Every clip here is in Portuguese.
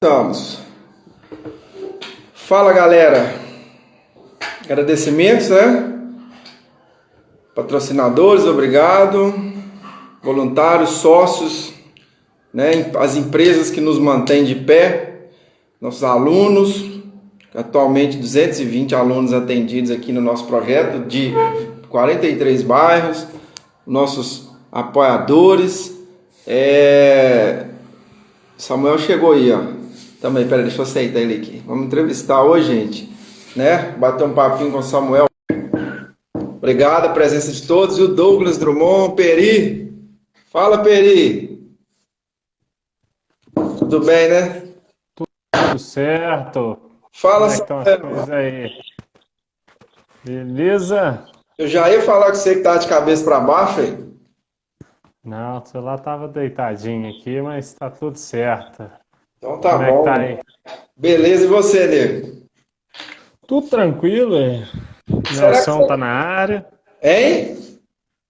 Estamos. Fala, galera. Agradecimentos, né? Patrocinadores, obrigado. Voluntários, sócios, né? As empresas que nos mantêm de pé, nossos alunos, atualmente 220 alunos atendidos aqui no nosso projeto de 43 bairros, nossos apoiadores. Samuel chegou aí, ó. Também, peraí, deixa eu aceitar ele aqui. Vamos entrevistar hoje, gente, né? Bater um papinho com o Samuel. Obrigado a presença de todos. E o Douglas Drummond, Peri. Fala, Peri. Tudo bem, né? Tudo certo? Fala, Como é que estão as Samuel. coisas aí? Beleza? Eu já ia falar com você que tá de cabeça para baixo aí. Não, o celular tava deitadinho aqui, mas tá tudo certo. Então tá Como é que tá bom. aí? Beleza, e você, nego? Tudo tranquilo, é. Será que Nelson tá você... na área. Hein?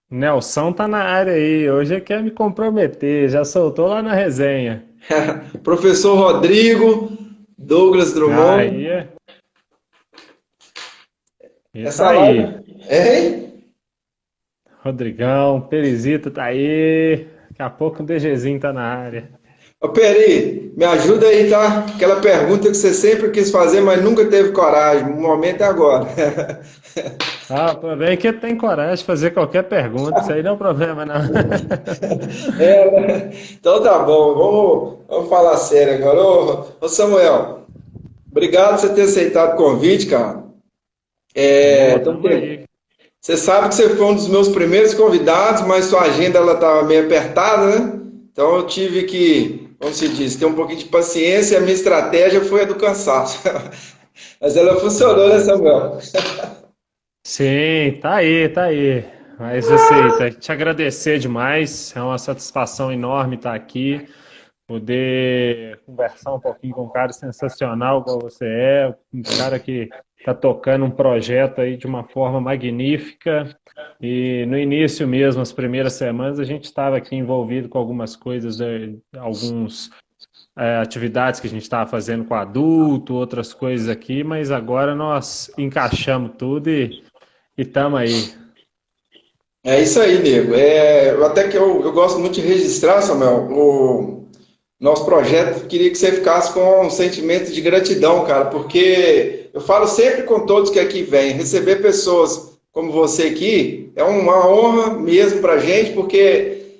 Nelson tá na área aí. Hoje ele quer me comprometer. Já soltou lá na resenha. Professor Rodrigo, Douglas Aí, Drummond. ele tá Essa aí. live... Hein? Rodrigão, Perizito tá aí. Daqui a pouco o DGzinho tá na área. Ô, Peri, me ajuda aí, tá? Aquela pergunta que você sempre quis fazer, mas nunca teve coragem. O momento é agora. Ah, pô, bem que tem coragem de fazer qualquer pergunta. Isso aí não é um problema, não. Né? Então tá bom, vamos falar sério agora. Ô, Samuel, obrigado por você ter aceitado o convite, cara. Ô, tamo aí. Você sabe que você foi um dos meus primeiros convidados, mas sua agenda ela estava meio apertada, né? Então eu tive que, como se diz, ter um pouquinho de paciência e a minha estratégia foi a do cansaço. Mas ela funcionou, né, Ah, Samuel? sim, tá aí, tá aí. Mas assim, te agradecer demais. É uma satisfação enorme estar aqui, poder conversar um pouquinho com um cara sensacional igual você é, um cara que está tocando um projeto aí de uma forma magnífica. E no início mesmo, as primeiras semanas, a gente estava aqui envolvido com algumas coisas, alguns atividades que a gente estava fazendo com adulto, outras coisas aqui, mas agora nós encaixamos tudo e estamos aí. É isso aí, nego. Até que eu gosto muito de registrar, Samuel, o nosso projeto. Queria que você ficasse com um sentimento de gratidão, cara, porque eu falo sempre com todos que aqui vêm, receber pessoas como você aqui é uma honra mesmo pra gente, porque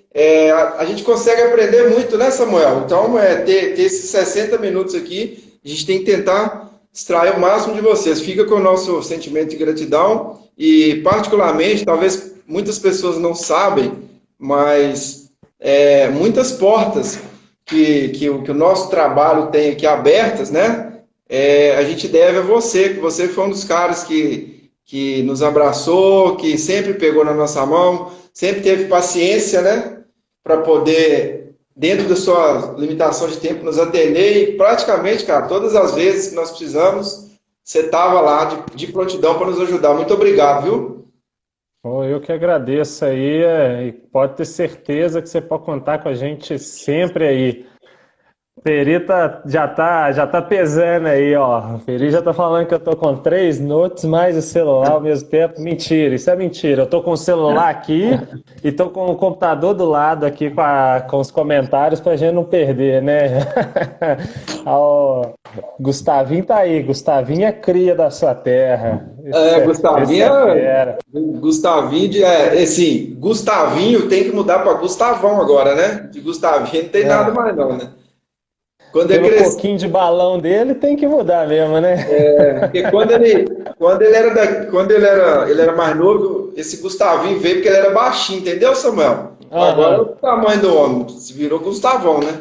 a gente consegue aprender muito, né, Samuel? Então, ter esses 60 minutos aqui, a gente tem que tentar extrair o máximo de vocês. Fica com o nosso sentimento de gratidão e, particularmente, talvez muitas pessoas não sabem, mas muitas portas que o nosso trabalho tem aqui abertas, né? A gente deve a você, que você foi um dos caras que nos abraçou, que sempre pegou na nossa mão, sempre teve paciência, né? Para poder, dentro da sua limitação de tempo, nos atender e praticamente, cara, todas as vezes que nós precisamos, você estava lá de prontidão para nos ajudar. Muito obrigado, viu? Bom, eu que agradeço aí, e pode ter certeza que você pode contar com a gente sempre aí. Perita já tá pesando aí, ó. O Peri já tá falando que eu tô com 3 notes mais o celular ao mesmo tempo. Mentira, isso é mentira. Eu tô com o celular aqui e tô com o computador do lado aqui com os comentários pra gente não perder, né? Ó, Gustavinho tá aí. Gustavinho é cria da sua terra. Esse é fera. Gustavinho, assim, Gustavinho tem que mudar para Gustavão agora, né? De Gustavinho não tem nada É. mais não, né? Quando ele Pelo cresceu, coquinho de balão dele, tem que mudar mesmo, né? porque ele era mais novo, esse Gustavinho veio porque ele era baixinho, entendeu, Samuel? Agora é Aham. o tamanho do homem, se virou Gustavão, né?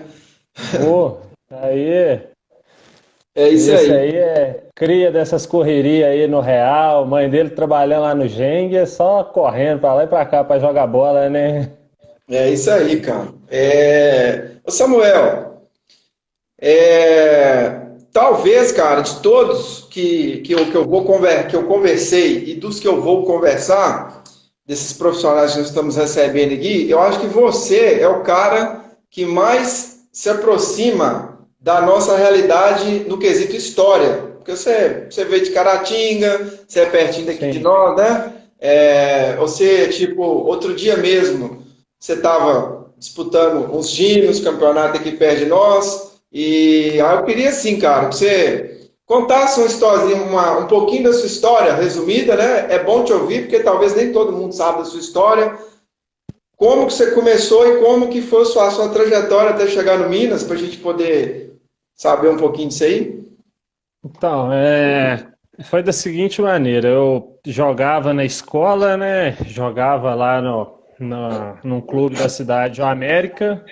Ô, aí. É isso Esse aí. aí é cria dessas correrias aí no Real, mãe dele trabalhando lá no Gengue, só correndo pra lá e pra cá pra jogar bola, né? É isso aí, cara. Ô Samuel, talvez, cara, de todos que eu conversei e dos que eu vou conversar, desses profissionais que nós estamos recebendo aqui, eu acho que você é o cara que mais se aproxima da nossa realidade no quesito história. Porque você veio de Caratinga, você é pertinho daqui de Sim. nós, né? Você, tipo, outro dia mesmo, você estava disputando uns giros, campeonato aqui perto de nós, e aí eu queria, assim, cara, que você contasse uma história, um pouquinho da sua história, resumida, né? É bom te ouvir, porque talvez nem todo mundo sabe da sua história, como que você começou e como que foi a sua trajetória até chegar no Minas, para a gente poder saber um pouquinho disso aí? Então, foi da seguinte maneira, eu jogava na escola, né? Jogava lá num clube da cidade, o América,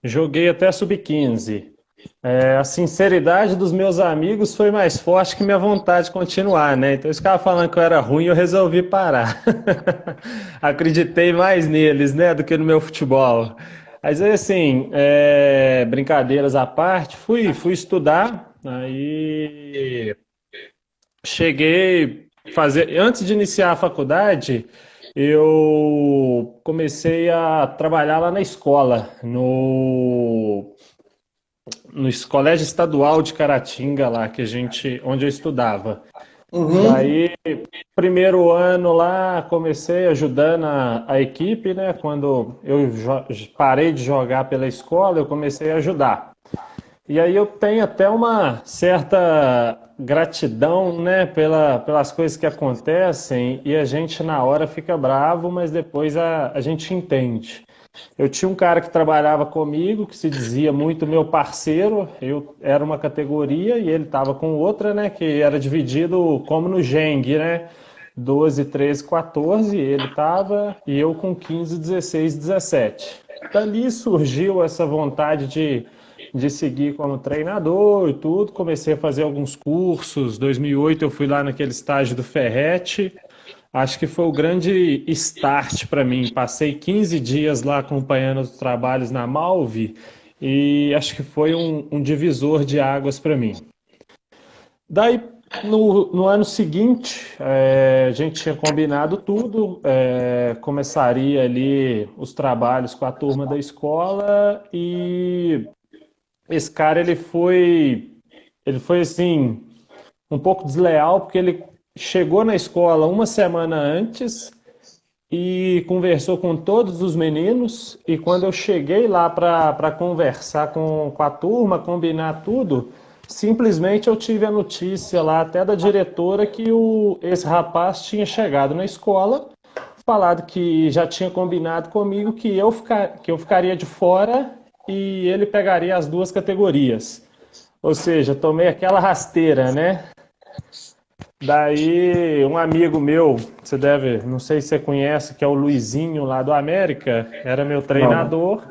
joguei até sub-15. A sinceridade dos meus amigos foi mais forte que minha vontade de continuar, né? Então eles ficavam falando que eu era ruim e eu resolvi parar. Acreditei mais neles, né, do que no meu futebol. Mas aí, assim, brincadeiras à parte, fui estudar, aí cheguei a fazer, antes de iniciar a faculdade, eu comecei a trabalhar lá na escola, no Colégio Estadual de Caratinga, lá onde eu estudava. Uhum. Daí, primeiro ano lá, comecei ajudando a equipe, né? Quando eu parei de jogar pela escola, eu comecei a ajudar. E aí eu tenho até uma certa gratidão, né, pelas coisas que acontecem e a gente na hora fica bravo, mas depois a gente entende. Eu tinha um cara que trabalhava comigo, que se dizia muito meu parceiro, eu era uma categoria e ele estava com outra, né, que era dividido como no Geng, né, 12, 13, 14, ele estava e eu com 15, 16, 17. Dali surgiu essa vontade de seguir como treinador e tudo, comecei a fazer alguns cursos, 2008 eu fui lá naquele estágio do Ferrete. Acho que foi o grande start para mim. Passei 15 dias lá acompanhando os trabalhos na Malve e acho que foi um divisor de águas para mim. Daí, no ano seguinte, a gente tinha combinado tudo, começaria ali os trabalhos com a turma da escola e esse cara ele foi assim um pouco desleal porque ele chegou na escola uma semana antes e conversou com todos os meninos. E quando eu cheguei lá para conversar com a turma, combinar tudo, simplesmente eu tive a notícia lá até da diretora que esse rapaz tinha chegado na escola, falado que já tinha combinado comigo que eu ficaria de fora e ele pegaria as duas categorias. Ou seja, tomei aquela rasteira, né? Daí, um amigo meu, você deve, não sei se você conhece, que é o Luizinho lá do América, era meu Não. treinador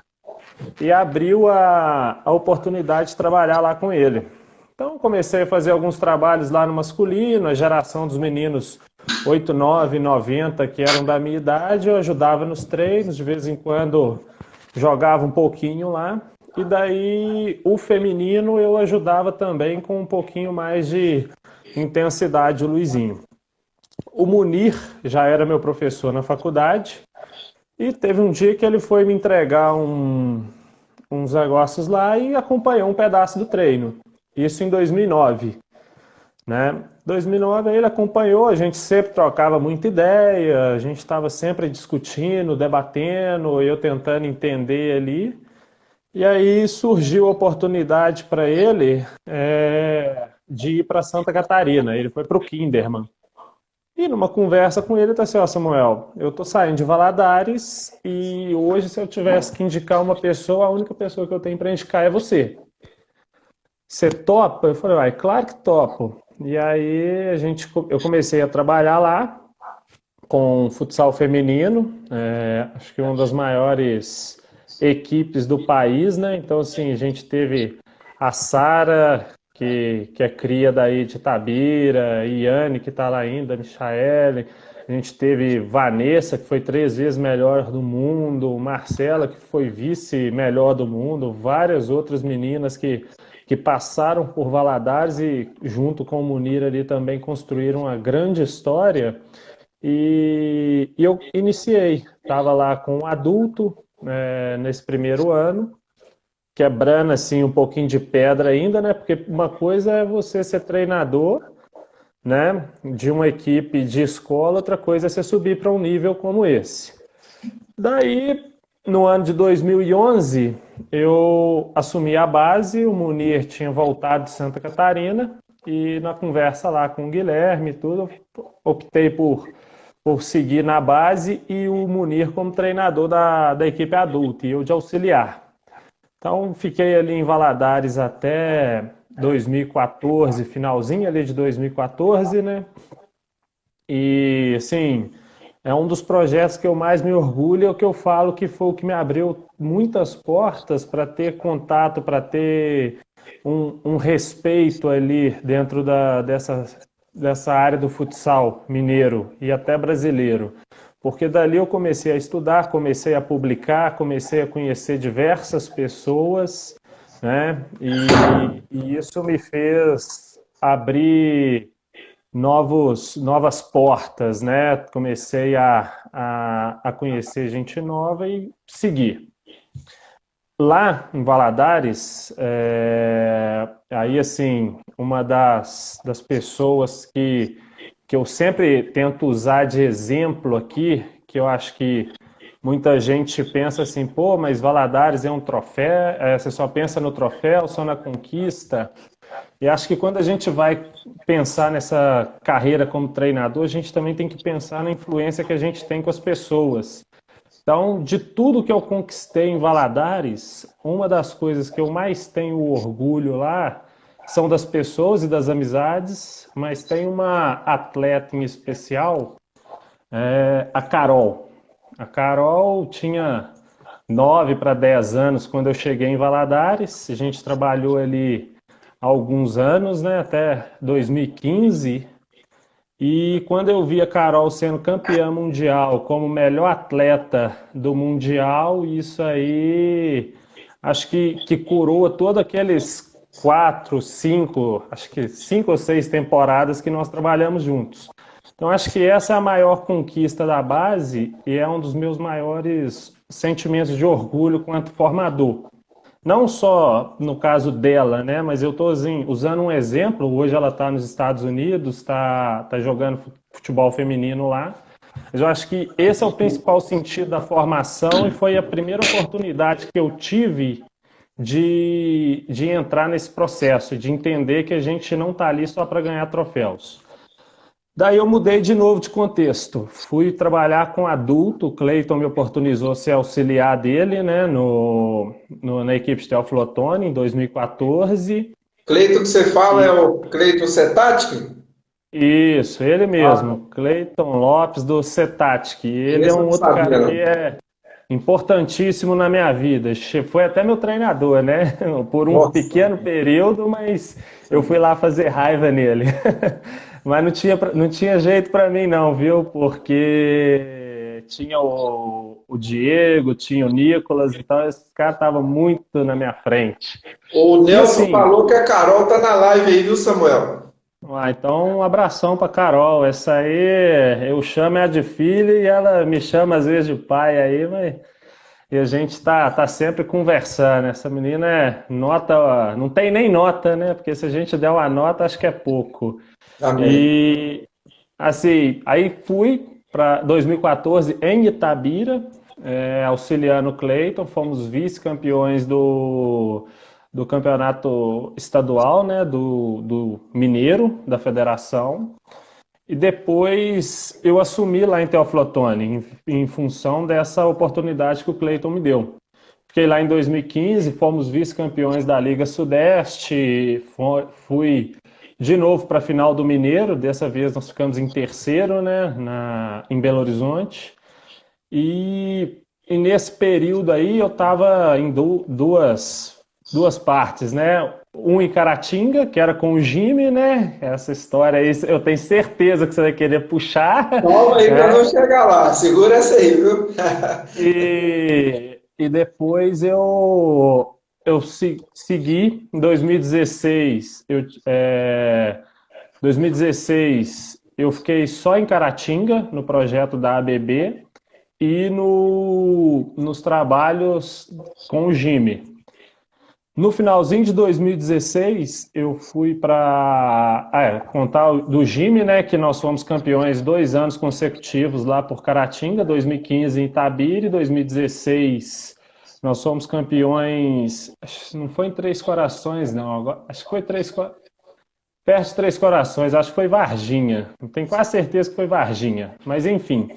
e abriu a oportunidade de trabalhar lá com ele. Então, comecei a fazer alguns trabalhos lá no masculino, a geração dos meninos 8, 9, 90, que eram da minha idade, eu ajudava nos treinos, de vez em quando jogava um pouquinho lá. E daí, o feminino eu ajudava também com um pouquinho mais de intensidade, o Luizinho. O Munir já era meu professor na faculdade e teve um dia que ele foi me entregar uns negócios lá e acompanhou um pedaço do treino. Isso em 2009, né? 2009 ele acompanhou, a gente sempre trocava muita ideia, a gente estava sempre discutindo, debatendo, eu tentando entender ali. E aí surgiu a oportunidade para ele de ir para Santa Catarina. Ele foi para o Kinderman. E numa conversa com ele, ele disse assim, ó, Samuel, eu tô saindo de Valadares e hoje, se eu tivesse que indicar uma pessoa, a única pessoa que eu tenho para indicar é você. Você topa? Eu falei, vai, claro que topo. E aí eu comecei a trabalhar lá com futsal feminino, acho que uma das maiores equipes do país, né? Então, assim, a gente teve a Sara, que é cria daí de Itabira, Iane, que está lá ainda, Michaele, a gente teve Vanessa, que foi 3 vezes melhor do mundo, Marcela, que foi vice melhor do mundo, várias outras meninas que passaram por Valadares e, junto com o Munir ali, também construíram uma grande história. E eu iniciei, estava lá com um adulto nesse primeiro ano, quebrando assim um pouquinho de pedra ainda, né? Porque uma coisa é você ser treinador, né, de uma equipe de escola, outra coisa é você subir para um nível como esse. Daí, no ano de 2011, eu assumi a base, o Munir tinha voltado de Santa Catarina, e na conversa lá com o Guilherme e tudo, optei por seguir na base e o Munir como treinador da equipe adulta e eu de auxiliar. Então, fiquei ali em Valadares até 2014, finalzinho ali de 2014, né? E, assim, é um dos projetos que eu mais me orgulho, é o que eu falo que foi o que me abriu muitas portas para ter contato, para ter um respeito ali dentro dessa área do futsal mineiro e até brasileiro. Porque dali eu comecei a estudar, comecei a publicar, comecei a conhecer diversas pessoas, né? E isso me fez abrir novas portas, né? Comecei a conhecer gente nova e seguir. Lá em Valadares, aí assim, uma das pessoas que eu sempre tento usar de exemplo aqui, que eu acho que muita gente pensa assim, pô, mas Valadares é um troféu, você só pensa no troféu, só na conquista. E acho que quando a gente vai pensar nessa carreira como treinador, a gente também tem que pensar na influência que a gente tem com as pessoas. Então, de tudo que eu conquistei em Valadares, uma das coisas que eu mais tenho orgulho lá são das pessoas e das amizades, mas tem uma atleta em especial, a Carol. A Carol tinha 9 para 10 anos quando eu cheguei em Valadares. A gente trabalhou ali há alguns anos, né, até 2015. E quando eu vi a Carol sendo campeã mundial, como melhor atleta do mundial, isso aí acho que coroa todos aqueles 4, 5, acho que 5 ou 6 temporadas que nós trabalhamos juntos. Então acho que essa é a maior conquista da base e é um dos meus maiores sentimentos de orgulho quanto formador. Não só no caso dela, né? Mas eu estou assim, usando um exemplo. Hoje ela está nos Estados Unidos, está jogando futebol feminino lá. Mas eu acho que esse é o principal sentido da formação e foi a primeira oportunidade que eu tive de entrar nesse processo, de entender que a gente não está ali só para ganhar troféus. Daí eu mudei de novo de contexto. Fui trabalhar com adulto. O Cleiton me oportunizou ser auxiliar dele, né, na equipe de Teófilo Otoni, em 2014. Cleiton que você fala é E, o Cleiton Setatic? isso, ele Ah, mesmo, Cleiton Lopes do Cetatic. Ele é esse eu um não outro sabia, cara que não. é importantíssimo na minha vida. Foi até meu treinador, né? Por um Nossa. pequeno período, mas eu fui lá fazer raiva nele. Mas não tinha jeito para mim não, viu? Porque tinha o Diego, tinha o Nicolas, então esse cara tava muito na minha frente. O E Nelson assim, falou que a Carol tá na live aí, viu, Samuel? então um abração pra Carol. Essa aí eu chamo ela de filha e ela me chama às vezes de pai aí, mas e a gente tá sempre conversando. Essa menina é nota, não tem nem nota, né? Porque se a gente der uma nota, acho que é pouco. Amém. E assim, aí fui para 2014 em Itabira, auxiliando o Cleiton, fomos vice-campeões do campeonato estadual, né? Do Mineiro, da federação. E depois eu assumi lá em Teófilo Otoni, em função dessa oportunidade que o Cleiton me deu. Fiquei lá em 2015, fomos vice-campeões da Liga Sudeste, fui de novo para a final do Mineiro, dessa vez nós ficamos em terceiro, né, em Belo Horizonte. E nesse período aí eu estava em duas partes, né? Um em Caratinga, que era com o Jimmy, né? Essa história aí, eu tenho certeza que você vai querer puxar, Calma aí que nós né? vamos chegar lá. Segura essa aí, viu? E depois eu segui em 2016. 2016 eu fiquei só em Caratinga, no projeto da ABB, e nos trabalhos com o Jimmy. No finalzinho de 2016, eu fui para contar do Jime, né? Que nós fomos campeões 2 anos consecutivos lá por Caratinga, 2015 em Itabira, e 2016 nós fomos campeões. Não foi em Três Corações, não. Acho que foi perto de Três Corações, acho que foi Varginha. Não tenho quase certeza que foi Varginha, mas enfim.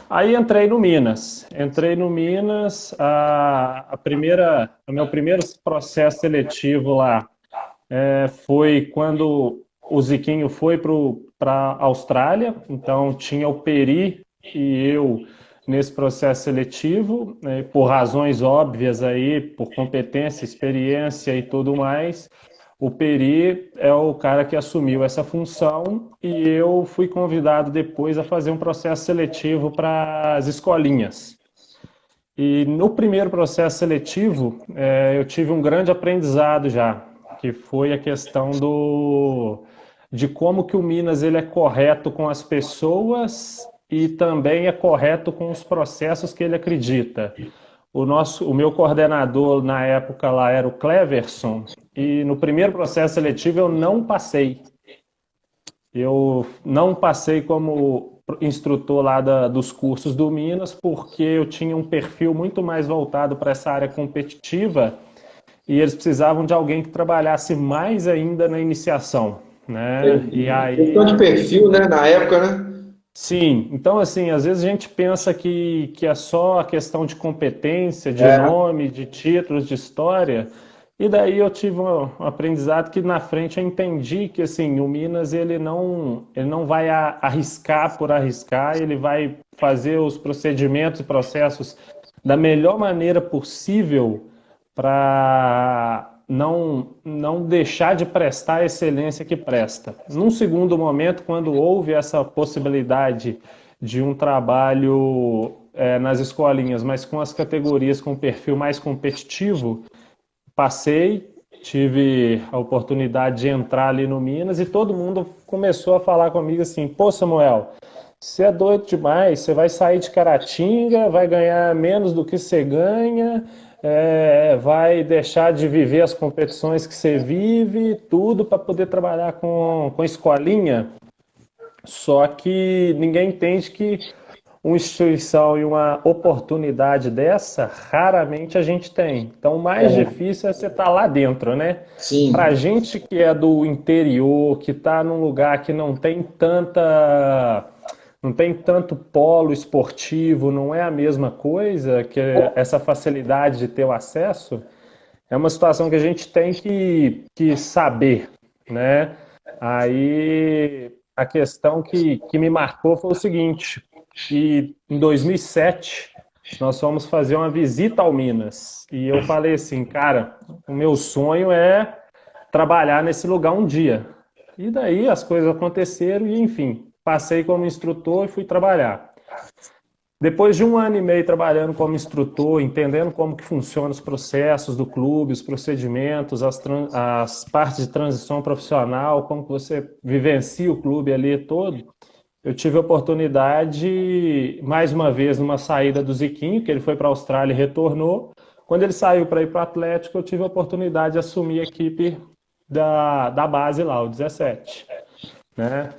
Aí entrei no Minas. Entrei no Minas, o meu primeiro processo seletivo lá foi quando o Ziquinho foi para a Austrália, então tinha o Peri e eu nesse processo seletivo, né, por razões óbvias aí, por competência, experiência e tudo mais. O Peri é o cara que assumiu essa função e eu fui convidado depois a fazer um processo seletivo para as escolinhas. E no primeiro processo seletivo, eu tive um grande aprendizado já, que foi a questão de como que o Minas ele é correto com as pessoas e também é correto com os processos que ele acredita. O meu coordenador na época lá era o Cleverson, e no primeiro processo seletivo eu não passei. Eu não passei como instrutor lá dos cursos do Minas, porque eu tinha um perfil muito mais voltado para essa área competitiva e eles precisavam de alguém que trabalhasse mais ainda na iniciação, né? E Entendi. Questão de aí, perfil, né? Na época, né? sim, então assim, às vezes a gente pensa que é só a questão de competência, de É, nome, de títulos, de história, e daí eu tive um aprendizado que na frente eu entendi que assim, o Minas ele não vai arriscar por arriscar, ele vai fazer os procedimentos e processos da melhor maneira possível para não deixar de prestar a excelência que presta. Num segundo momento, quando houve essa possibilidade de um trabalho nas escolinhas, mas com as categorias com perfil mais competitivo, passei, tive a oportunidade de entrar ali no Minas e todo mundo começou a falar comigo assim: pô, Samuel, você é doido demais, você vai sair de Caratinga, vai ganhar menos do que você ganha, vai deixar de viver as competições que você vive, tudo para poder trabalhar com escolinha. Só que ninguém entende que uma instituição e uma oportunidade dessa, raramente a gente tem. Então, o mais difícil é você estar lá dentro, né? Para a sim. gente que é do interior, que está num lugar que não tem tanto polo esportivo, não é a mesma coisa que essa facilidade de ter o acesso, é uma situação que a gente tem que saber, né? Aí a questão que me marcou foi o seguinte, que em 2007 nós fomos fazer uma visita ao Minas e eu falei assim, cara, o meu sonho é trabalhar nesse lugar um dia. E daí as coisas aconteceram e enfim, passei como instrutor e fui trabalhar. Depois de 1 ano e meio trabalhando como instrutor, entendendo como que funcionam os processos do clube, os procedimentos, as partes de transição profissional, como que você vivencia o clube ali todo, eu tive a oportunidade, mais uma vez, numa saída do Ziquinho, que ele foi para a Austrália e retornou. Quando ele saiu para ir para o Atlético, eu tive a oportunidade de assumir a equipe da base lá, o 17, né?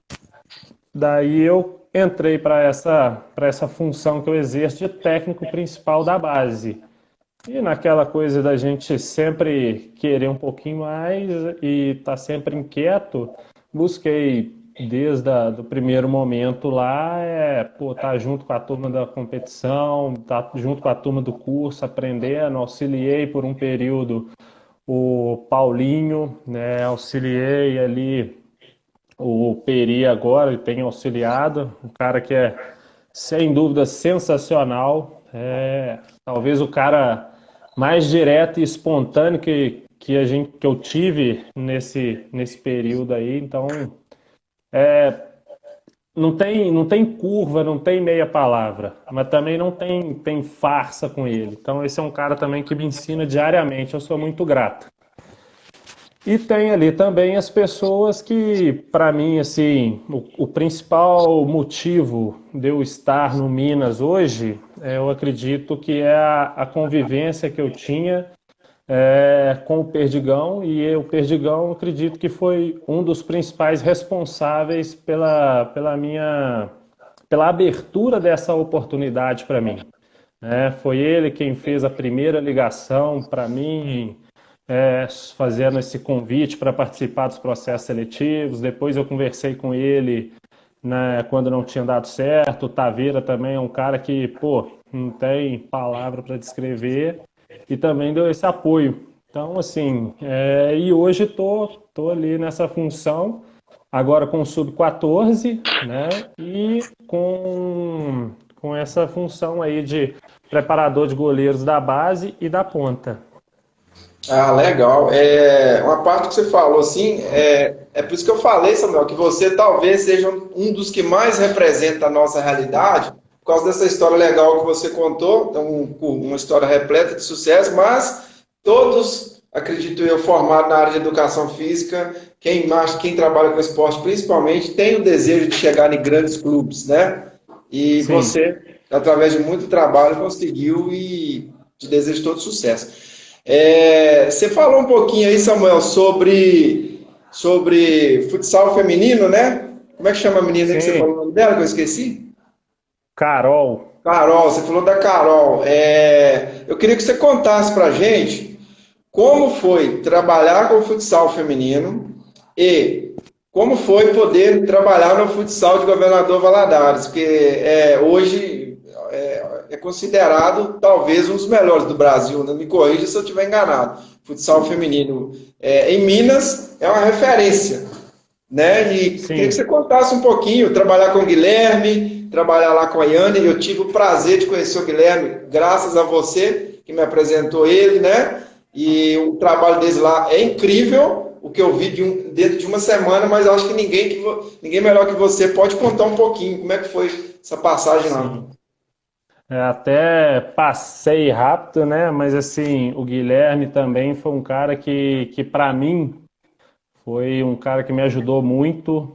Daí eu entrei para essa função que eu exerço de técnico principal da base. E naquela coisa da gente sempre querer um pouquinho mais e estar sempre inquieto, busquei desde o primeiro momento lá, tá junto com a turma da competição, tá junto com a turma do curso, aprendendo, auxiliei por um período o Paulinho, né, auxiliei ali o Peri agora, ele tem auxiliado, um cara que é sem dúvida sensacional, talvez o cara mais direto e espontâneo que eu tive nesse período aí, então não tem curva, não tem meia palavra, mas também não tem farsa com ele. Então esse é um cara também que me ensina diariamente, eu sou muito grato. E tem ali também as pessoas que, para mim, assim, o principal motivo de eu estar no Minas hoje, eu acredito que é a convivência que eu tinha com o Perdigão, e o Perdigão acredito que foi um dos principais responsáveis pela abertura dessa oportunidade para mim. Foi ele quem fez a primeira ligação para mim, fazendo esse convite para participar dos processos seletivos. Depois eu conversei com ele, né, quando não tinha dado certo. O Taveira também é um cara que, pô, não tem palavra para descrever, e também deu esse apoio. Então, assim, e hoje tô ali nessa função, agora com o Sub-14, né, e com essa função aí de preparador de goleiros da base e da ponta. Ah, legal. Uma parte que você falou assim, é por isso que eu falei, Samuel, que você talvez seja um dos que mais representa a nossa realidade, por causa dessa história legal que você contou, uma história repleta de sucesso, mas todos, acredito eu, formados na área de educação física, quem trabalha com esporte principalmente, tem o desejo de chegar em grandes clubes, né? E Sim, você, através de muito trabalho, conseguiu e te desejo todo sucesso. Você falou um pouquinho aí, Samuel, sobre futsal feminino, né? Como é que chama a menina que você sim. falou o nome dela, que eu esqueci? Carol, Carol, você falou da Carol. Eu queria que você contasse pra gente como foi trabalhar com o futsal feminino e como foi poder trabalhar no futsal de Governador Valadares, porque hoje é considerado talvez um dos melhores do Brasil, né? Me corrija se eu estiver enganado. Futsal feminino em Minas é uma referência, né? E queria que sim. você contasse um pouquinho, trabalhar com o Guilherme, trabalhar lá com a Yane. Eu tive o prazer de conhecer o Guilherme, graças a você que me apresentou ele, né? E o trabalho deles lá é incrível, o que eu vi dentro de uma semana, mas acho que ninguém melhor que você pode contar um pouquinho como é que foi essa passagem lá. Sim. Até passei rápido, né? Mas assim, o Guilherme também foi um cara que para mim, foi um cara que me ajudou muito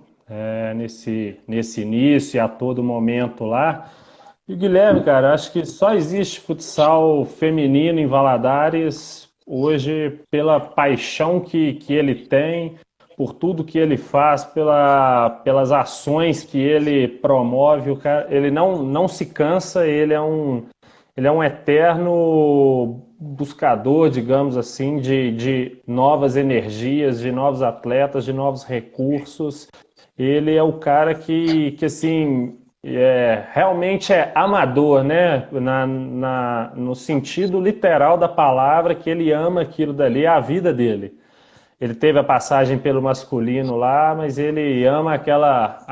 nesse início e a todo momento lá. E o Guilherme, cara, acho que só existe futsal feminino em Valadares hoje pela paixão que ele tem, por tudo que ele faz, pelas ações que ele promove. O cara, ele não se cansa, ele é um eterno buscador, digamos assim, de novas energias, de novos atletas, de novos recursos. Ele é o cara que assim, realmente é amador, né? No sentido literal da palavra, que ele ama aquilo dali, é a vida dele. Ele teve a passagem pelo masculino lá, mas ele ama aquela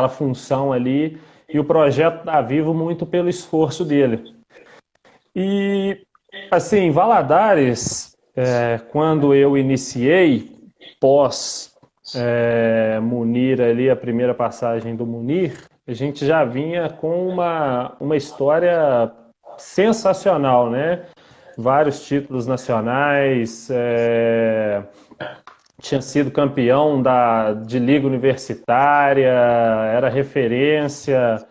função ali, e o projeto está vivo muito pelo esforço dele. E, assim, Valadares, quando eu iniciei, pós Munir ali, a primeira passagem do Munir, a gente já vinha com uma história sensacional, né? Vários títulos nacionais, tinha sido campeão de liga universitária, era referência.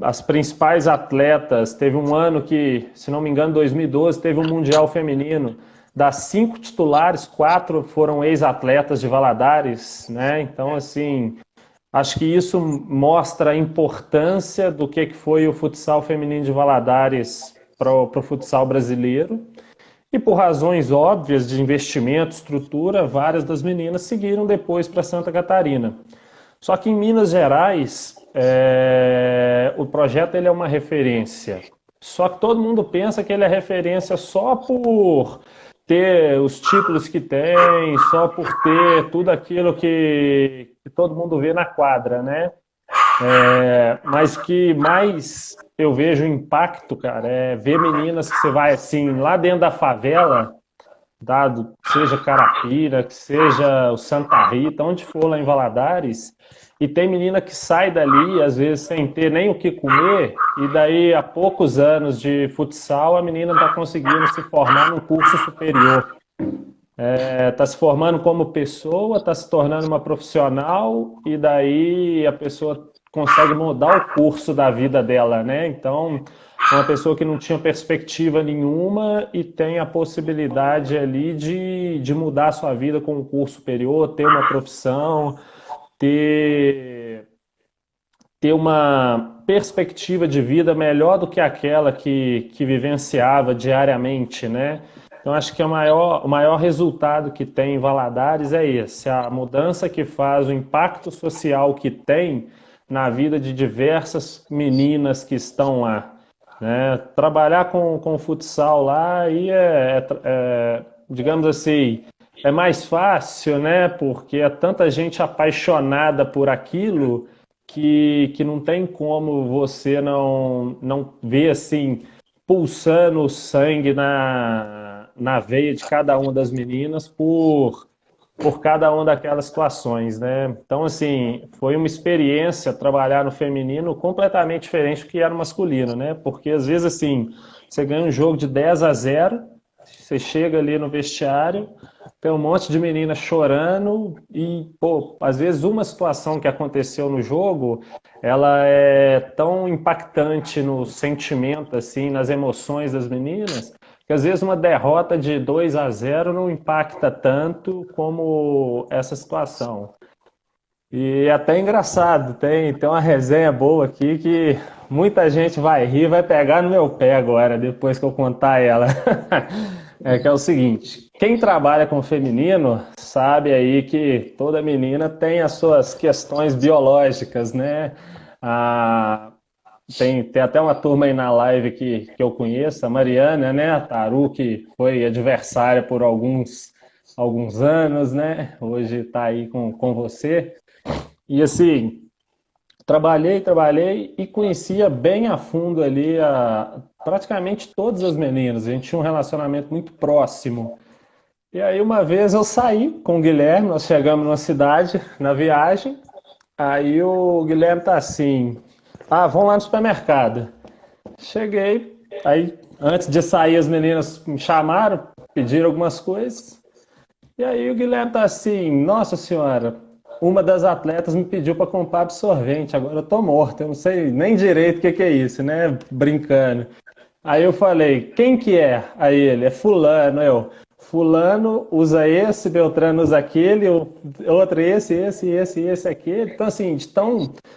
As principais atletas, teve um ano que, se não me engano, 2012, teve um Mundial Feminino. Das 5 titulares, 4 foram ex-atletas de Valadares, né? Então, assim, acho que isso mostra a importância do que foi o futsal feminino de Valadares para o futsal brasileiro. E por razões óbvias de investimento, estrutura, várias das meninas seguiram depois para Santa Catarina. Só que em Minas Gerais, o projeto ele é uma referência. Só que todo mundo pensa que ele é referência só por ter os títulos que tem, só por ter tudo aquilo que todo mundo vê na quadra, né? Mas que mais eu vejo impacto, cara, é ver meninas que você vai assim, lá dentro da favela, dado, seja Carapira, que seja o Santa Rita, onde for lá em Valadares, e tem menina que sai dali, às vezes, sem ter nem o que comer, e daí, a poucos anos de futsal, a menina está conseguindo se formar num curso superior. Está se formando como pessoa, está se tornando uma profissional, e daí a pessoa consegue mudar o curso da vida dela, né? Então, uma pessoa que não tinha perspectiva nenhuma e tem a possibilidade ali de mudar a sua vida com um curso superior, ter uma profissão, ter, ter uma perspectiva de vida melhor do que aquela que vivenciava diariamente, né? Então, acho que o maior resultado que tem em Valadares é esse, a mudança que faz, o impacto social que tem na vida de diversas meninas que estão lá, né? Trabalhar com futsal lá aí digamos assim, é mais fácil, né? Porque é tanta gente apaixonada por aquilo que não tem como você não ver assim pulsando o sangue na veia de cada uma das meninas por cada uma daquelas situações, né? Então, assim, foi uma experiência trabalhar no feminino completamente diferente do que era no masculino, né? Porque às vezes, assim, você ganha um jogo de 10-0, você chega ali no vestiário, tem um monte de menina chorando e, pô, às vezes uma situação que aconteceu no jogo, ela é tão impactante no sentimento, assim, nas emoções das meninas, que às vezes uma derrota de 2-0 não impacta tanto como essa situação. E é até engraçado, tem uma resenha boa aqui que muita gente vai rir, vai pegar no meu pé agora, depois que eu contar ela. É que é o seguinte, quem trabalha com feminino sabe aí que toda menina tem as suas questões biológicas, né? Ah, tem até uma turma aí na live que eu conheço, a Mariana, né? A Taru, que foi adversária por alguns anos, né? Hoje está aí com você. E assim, trabalhei e conhecia bem a fundo ali praticamente todas as meninas. A gente tinha um relacionamento muito próximo. E aí uma vez eu saí com o Guilherme, nós chegamos numa cidade na viagem, aí o Guilherme tá assim, vamos lá no supermercado. Cheguei, aí antes de sair as meninas me chamaram, pediram algumas coisas, e aí o Guilherme tá assim, nossa senhora, uma das atletas me pediu para comprar absorvente, agora eu tô morto, eu não sei nem direito o que é isso, né? Brincando. Aí eu falei, quem que é? Aí ele, é fulano, fulano usa esse, Beltrano usa aquele, o outro esse, aquele. Então assim,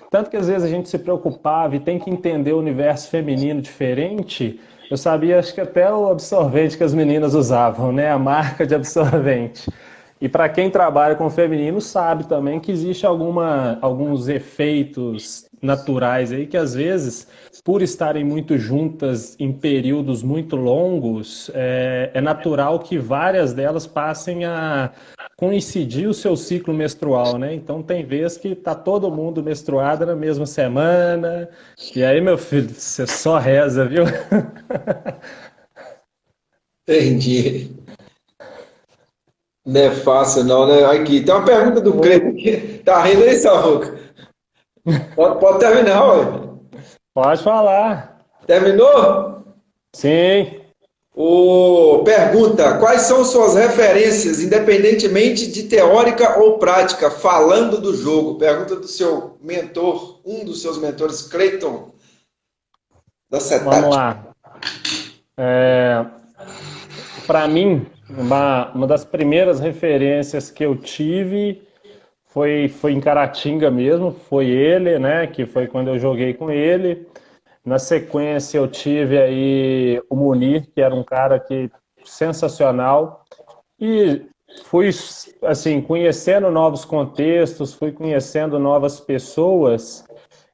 tanto que às vezes a gente se preocupava e tem que entender o universo feminino diferente, eu sabia, acho que até o absorvente que as meninas usavam, né? A marca de absorvente. E para quem trabalha com feminino sabe também que existe alguns efeitos naturais aí que às vezes, por estarem muito juntas em períodos muito longos, é natural que várias delas passem a coincidir o seu ciclo menstrual, né? Então tem vezes que tá todo mundo menstruada na mesma semana, e aí, meu filho, você só reza, viu? Entendi. Não é fácil, não, né? Aqui, tem uma pergunta do Cleiton aqui. Tá rindo aí, Samuca? Pode terminar, ué. Pode falar. Terminou? Sim. Pergunta: quais são suas referências, independentemente de teórica ou prática, falando do jogo? Pergunta do seu mentor, um dos seus mentores, Cleiton, da Vamos CETAT. lá. Para mim, uma das primeiras referências que eu tive foi em Caratinga mesmo, foi ele, né? Que foi quando eu joguei com ele. Na sequência, eu tive aí o Munir, que era um cara que sensacional. E fui, assim, conhecendo novos contextos, fui conhecendo novas pessoas.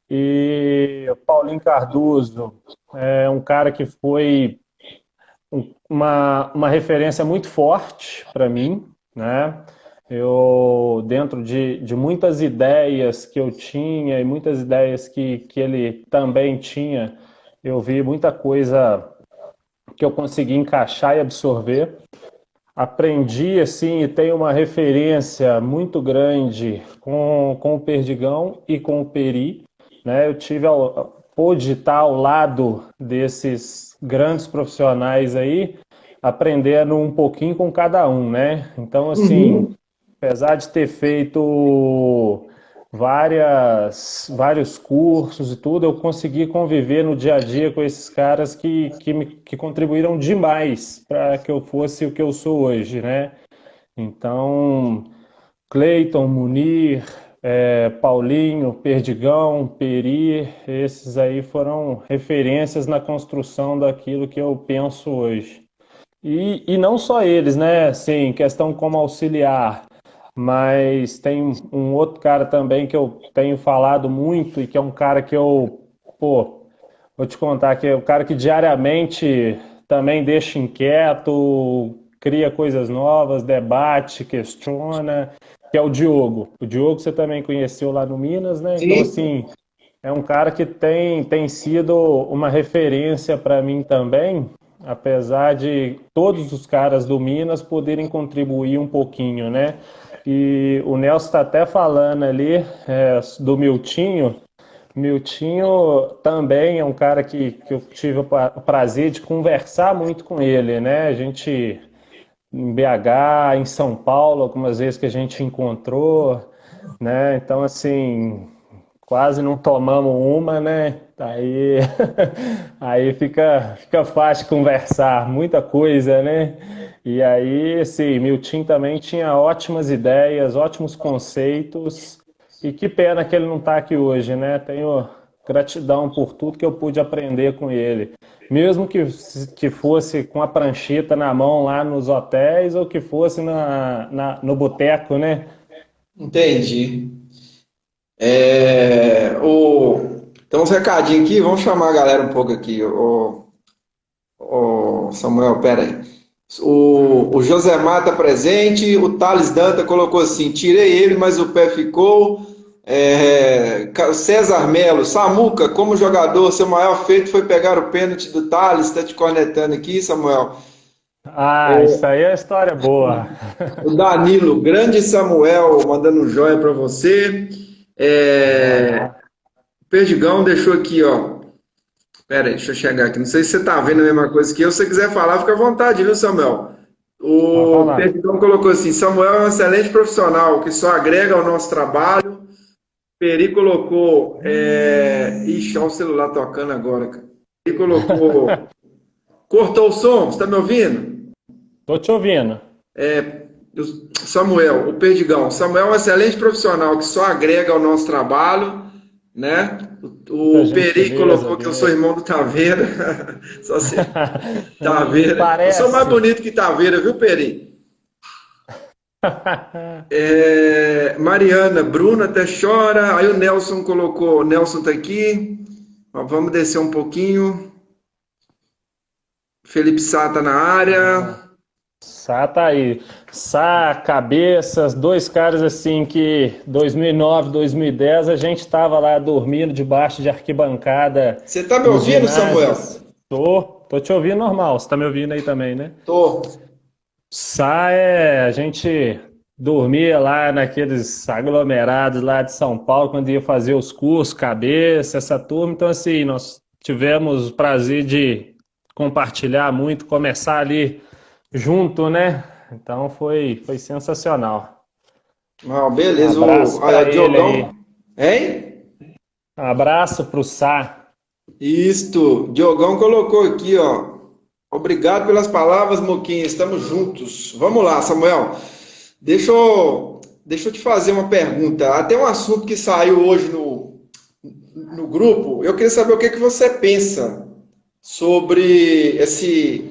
E o Paulinho Cardoso é um cara que foi uma referência muito forte para mim, né? Eu, dentro de muitas ideias que eu tinha e muitas ideias que ele também tinha, eu vi muita coisa que eu consegui encaixar e absorver. Aprendi, assim, e tenho uma referência muito grande com o Perdigão e com o Peri, né? Pude estar ao lado desses grandes profissionais aí, aprendendo um pouquinho com cada um, né? Então, assim, Uhum. apesar de ter feito vários cursos e tudo, eu consegui conviver no dia a dia com esses caras que contribuíram demais para que eu fosse o que eu sou hoje, né? Então, Cleiton, Munir, Paulinho, Perdigão, Peri, esses aí foram referências na construção daquilo que eu penso hoje. E não só eles, né? Sim, questão como auxiliar, mas tem um outro cara também que eu tenho falado muito e que é um cara que pô, vou te contar que é o cara que diariamente também deixa inquieto, cria coisas novas, debate, questiona, que é o Diogo. O Diogo você também conheceu lá no Minas, né? Então, Sim, assim, é um cara que tem sido uma referência para mim também, apesar de todos os caras do Minas poderem contribuir um pouquinho, né? E o Nelson está até falando ali do Miltinho. Miltinho também é um cara que eu tive o prazer de conversar muito com ele, né? A gente em BH, em São Paulo, algumas vezes que a gente encontrou, né? Então, assim, quase não tomamos uma, né? Aí fica fácil conversar, muita coisa, né? E aí, assim, Milton também tinha ótimas ideias, ótimos conceitos, e que pena que ele não está aqui hoje, né? Tenho gratidão por tudo que eu pude aprender com ele. Mesmo que fosse com a prancheta na mão lá nos hotéis, ou que fosse no boteco, né? entendi. Tem uns recadinhos aqui, vamos chamar a galera um pouco aqui. Samuel, pera aí. O Josemar está presente, o Thales Danta colocou assim: tirei ele, mas o pé ficou. César Melo, Samuca, como jogador, seu maior feito foi pegar o pênalti do Thales, está te cornetando aqui, Samuel. Ah, isso aí é história boa. O Danilo, grande Samuel, mandando um joia para você. É, Ó, Perdigão deixou aqui, ó. Pera aí, deixa eu chegar aqui. Não sei se você tá vendo a mesma coisa que eu. Se você quiser falar, fica à vontade, viu, Samuel? pode O falar. Perdigão colocou assim: Samuel é um excelente profissional que só agrega ao nosso trabalho. Peri colocou. Ixi, olha o celular tocando agora, cara. Peri colocou. Cortou o som, você tá me ouvindo? Tô te ouvindo. Samuel, o Perdigão. Samuel é um excelente profissional que só agrega ao nosso trabalho, né? Muita O Peri gentileza colocou que eu sou dele. irmão do Taveira. Só se... Taveira. Eu sou mais Parece. bonito que Taveira, viu, Peri? Mariana, Bruna até chora. Aí o Nelson colocou. O Nelson tá aqui. Ó, vamos descer um pouquinho. Felipe Sá tá na área. Sá tá aí. Sá, Cabeças, dois caras assim que 2009, 2010 a gente tava lá dormindo debaixo de arquibancada Você tá me nos ouvindo, Samuel? ginásios. Tô te ouvindo normal. Você tá me ouvindo aí também, né? Tô. Sá a gente dormia lá naqueles aglomerados lá de São Paulo quando ia fazer os cursos, Cabeça, essa turma. Então, assim, nós tivemos o prazer de compartilhar muito, começar ali junto, né? Então foi sensacional. Ah, Um beleza. abraço Aí, ó, para ele aí. Diogão. Hein? Um abraço pro Sá. Isto. Diogão colocou aqui, ó. Obrigado pelas palavras, Moquinha. Estamos juntos. Vamos lá, Samuel. Deixa eu te fazer uma pergunta. Até um assunto que saiu hoje no grupo. Eu queria saber o que você pensa sobre esse.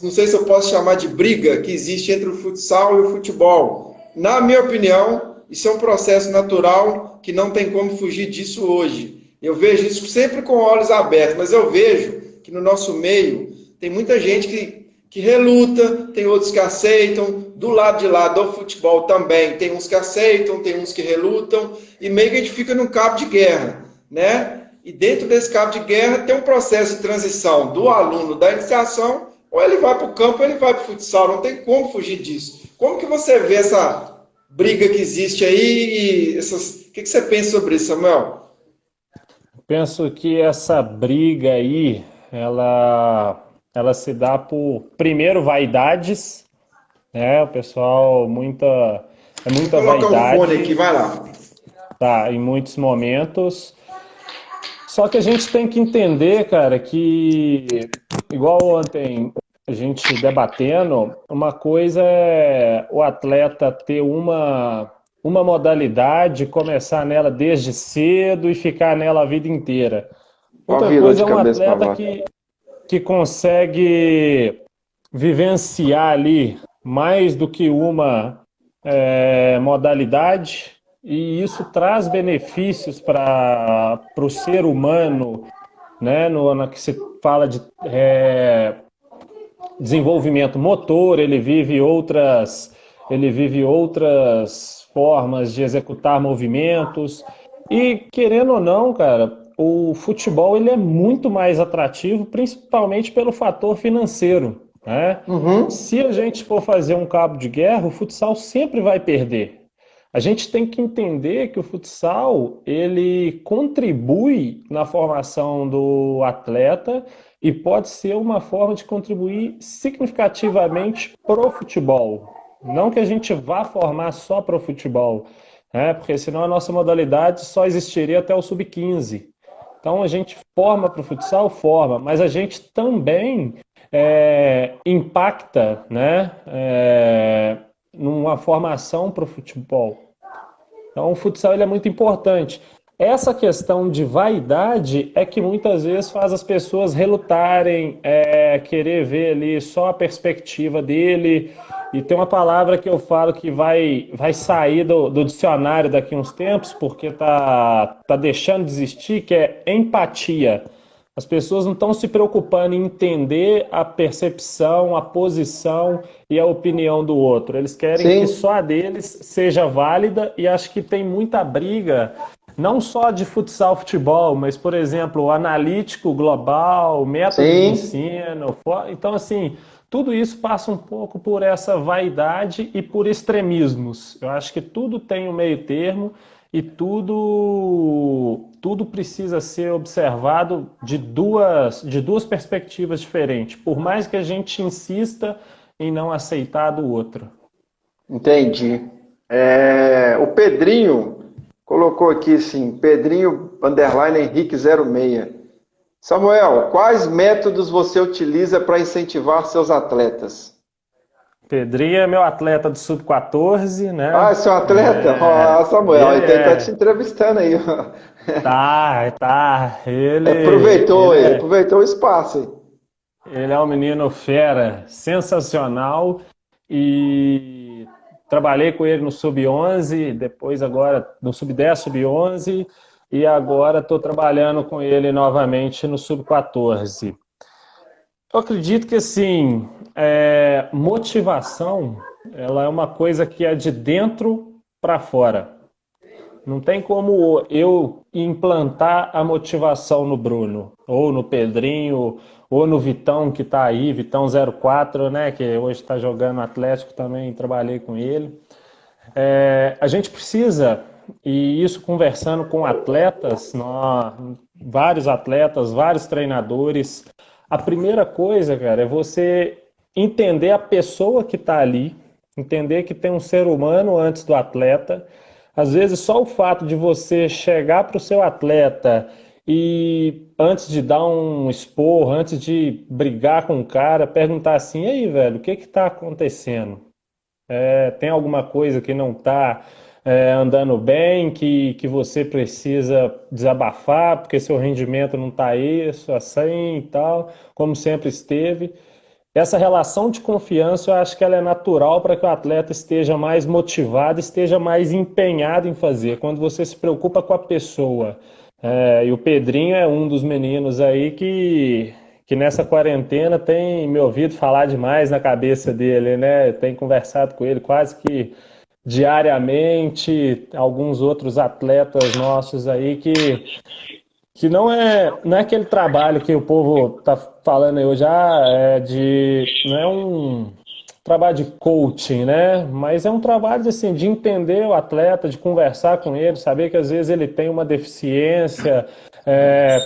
Não sei se eu posso chamar de briga que existe entre o futsal e o futebol. Na minha opinião, isso é um processo natural que não tem como fugir disso hoje. Eu vejo isso sempre com olhos abertos, mas eu vejo que no nosso meio tem muita gente que reluta, tem outros que aceitam. Do lado de lá do futebol também tem uns que aceitam, tem uns que relutam, e meio que a gente fica num cabo de guerra, né? E dentro desse cabo de guerra tem um processo de transição do aluno da iniciação, ou ele vai para o campo ou ele vai para o futsal, não tem como fugir disso. Como que você vê essa briga que existe aí? O que você pensa sobre isso, Samuel? Penso que essa briga aí, ela se dá por, primeiro, vaidades, né? O pessoal, Vou muita colocar um fone aqui, vaidade. vai lá. tá, em muitos momentos. Só que a gente tem que entender, cara, que, igual ontem a gente debatendo, uma coisa é o atleta ter uma modalidade, começar nela desde cedo e ficar nela a vida inteira. Ó, Outra virou coisa de é um cabeça para atleta baixo. que consegue vivenciar ali mais do que uma modalidade, e isso traz benefícios para o ser humano, né? Na que se fala de desenvolvimento motor, ele vive outras formas de executar movimentos. E querendo ou não, cara, o futebol ele é muito mais atrativo, principalmente pelo fator financeiro, né? Uhum. Se a gente for fazer um cabo de guerra, o futsal sempre vai perder. A gente tem que entender que o futsal ele contribui na formação do atleta e pode ser uma forma de contribuir significativamente para o futebol. Não que a gente vá formar só para o futebol, né? Porque senão a nossa modalidade só existiria até o sub-15. Então a gente forma para o futsal, forma, mas a gente também impacta, né, numa formação para o futebol. Então, o futsal ele é muito importante. Essa questão de vaidade é que muitas vezes faz as pessoas relutarem, querer ver ali só a perspectiva dele. E tem uma palavra que eu falo que vai sair do dicionário daqui a uns tempos, porque tá deixando de existir, que é empatia. As pessoas não estão se preocupando em entender a percepção, a posição e a opinião do outro. Eles querem que Sim, só a deles seja válida e acho que tem muita briga, não só de futsal, futebol, mas, por exemplo, o analítico global, método de sim. ensino. Então, assim, tudo isso passa um pouco por essa vaidade e por extremismos. Eu acho que tudo tem um meio termo e tudo precisa ser observado de duas perspectivas diferentes, por mais que a gente insista em não aceitar do outro. Entendi. O Pedrinho colocou aqui assim, Pedrinho underline Henrique 06. Samuel, quais métodos você utiliza para incentivar seus atletas? Pedrinho é meu atleta do sub-14, Ah, né? seu atleta? Ah, Samuel, Ele então ele tá te é. entrevistando aí. Tá. Aproveitou, ele aproveitou o espaço aí. Ele é um menino fera, sensacional. E trabalhei com ele no sub-11, depois agora no sub-10, sub-11, e agora estou trabalhando com ele novamente no sub-14. Eu acredito que assim, motivação, ela é uma coisa que é de dentro para fora. Não tem como eu implantar a motivação no Bruno, ou no Pedrinho, ou no Vitão que está aí, Vitão 04, né, que hoje está jogando no Atlético também, trabalhei com ele. A gente precisa, e isso conversando com atletas, vários atletas, vários treinadores, a primeira coisa, cara, é você entender a pessoa que está ali, entender que tem um ser humano antes do atleta. Às vezes, só o fato de você chegar para o seu atleta e, antes de dar um esporro, antes de brigar com o cara, perguntar assim: e aí, velho, o que está acontecendo? Tem alguma coisa que não está andando bem, que você precisa desabafar, porque seu rendimento não está isso, assim e tal, como sempre esteve. Essa relação de confiança, eu acho que ela é natural para que o atleta esteja mais motivado, esteja mais empenhado em fazer. Quando você se preocupa com a pessoa. E o Pedrinho é um dos meninos aí que nessa quarentena tem me ouvido falar demais na cabeça dele, né? Tem conversado com ele quase que diariamente, alguns outros atletas nossos aí que não é aquele trabalho que o povo tá falando aí hoje, não é um trabalho de coaching, né? Mas é um trabalho assim, de entender o atleta, de conversar com ele, saber que às vezes ele tem uma deficiência,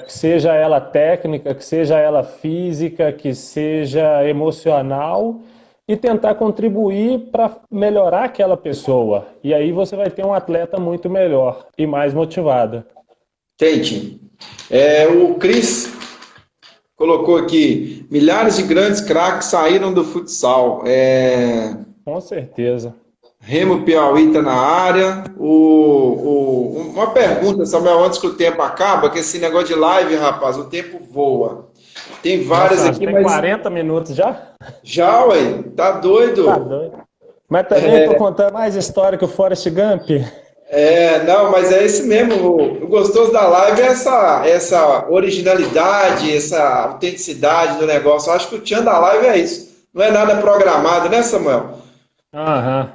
que seja ela técnica, que seja ela física, que seja emocional, e tentar contribuir para melhorar aquela pessoa. E aí você vai ter um atleta muito melhor e mais motivado. Tente. O Cris colocou aqui, milhares de grandes craques saíram do futsal. Com certeza. Remo Piauí está na área. Uma pergunta, Samuel, antes que o tempo acaba, que esse negócio de live, rapaz, o tempo voa. Tem várias Nossa, acho que aqui, tem mas 40 minutos já? já, ué, tá Tá doido? doido. Mas também estou contando mais história que o Forrest Gump. Não, mas é esse mesmo. O gostoso da live é essa originalidade, essa autenticidade do negócio. Eu acho que o tchan da live é isso. Não é nada programado, né, Samuel? Aham.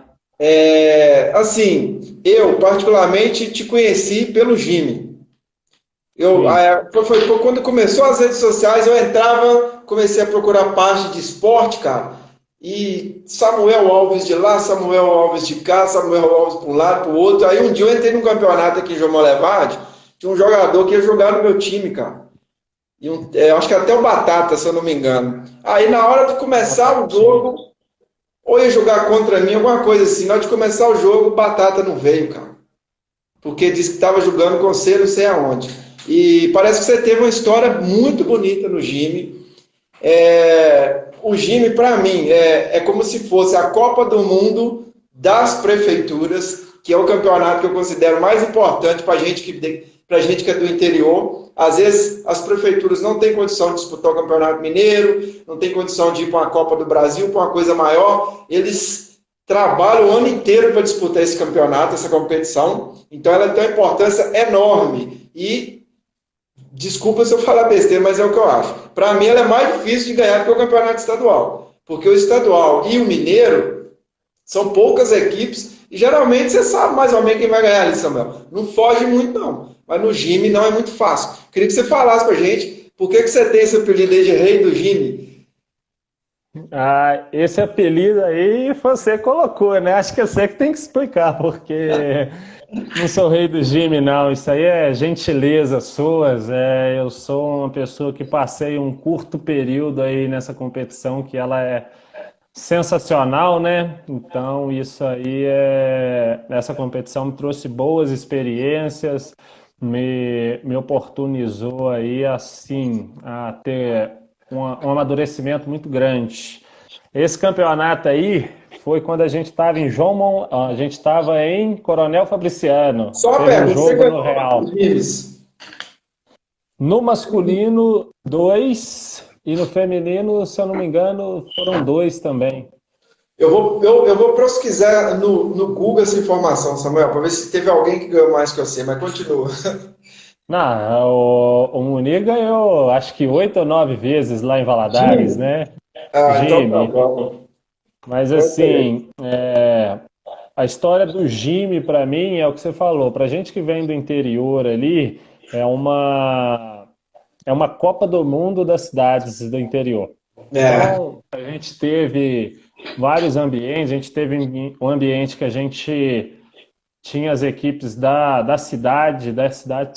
Assim, eu particularmente te conheci pelo Jimmy. Sim. Foi quando começou as redes sociais, eu entrava, comecei a procurar parte de esporte, cara. E Samuel Alves de lá, Samuel Alves de cá, Samuel Alves para um lado, para o outro. Aí um dia eu entrei num campeonato aqui em João Molevade, tinha um jogador que ia jogar no meu time, cara. Acho que até o Batata, se eu não me engano. Aí na hora de começar o Batatinha. jogo, ou ia jogar contra mim, alguma coisa assim. Na hora de começar o jogo, o Batata não veio, cara. Porque disse que estava jogando com você não sei aonde. E parece que você teve uma história muito bonita no Jimmy. O Jimmy, para mim, é como se fosse a Copa do Mundo das prefeituras, que é o campeonato que eu considero mais importante para gente que é do interior. Às vezes, as prefeituras não têm condição de disputar o Campeonato Mineiro, não têm condição de ir para uma Copa do Brasil, para uma coisa maior. Eles trabalham o ano inteiro para disputar esse campeonato, essa competição. Então, ela tem uma importância enorme. E desculpa se eu falar besteira, mas é o que eu acho. Para mim, ela é mais difícil de ganhar do que o campeonato estadual. Porque o estadual e o mineiro são poucas equipes e geralmente você sabe mais ou menos quem vai ganhar ali, Samuel. Não foge muito, não. Mas no Jimmy não é muito fácil. Queria que você falasse pra gente por que você tem esse apelido aí de Rei do Jimmy. Ah, esse apelido aí você colocou, né? Acho que você que tem que explicar, porque não sou o rei do Jimmy, não. Isso aí é gentileza suas. Eu sou uma pessoa que passei um curto período aí nessa competição que ela é sensacional, né? Então, isso aí essa competição me trouxe boas experiências, me oportunizou aí, assim, a ter um amadurecimento muito grande. Esse campeonato aí foi quando a gente estava a gente estava em Coronel Fabriciano. Só uma Teve um pergunta, você jogo ganhou no quantos Real. Jimmys? No masculino, dois, e no feminino, se eu não me engano, foram dois também. Eu vou pesquisar no Google essa informação, Samuel, para ver se teve alguém que ganhou mais que você, mas continua. Não, o Munir ganhou acho que 8 ou 9 vezes lá em Valadares, Jimmy? né? Ah, então tá Jimmy. bom. Mas Então, beleza. assim, a história do Jimmy para mim é o que você falou. Para gente que vem do interior ali, é uma é uma Copa do Mundo das cidades do interior. É, Então, a gente teve vários ambientes. A gente teve um ambiente que a gente tinha as equipes da cidade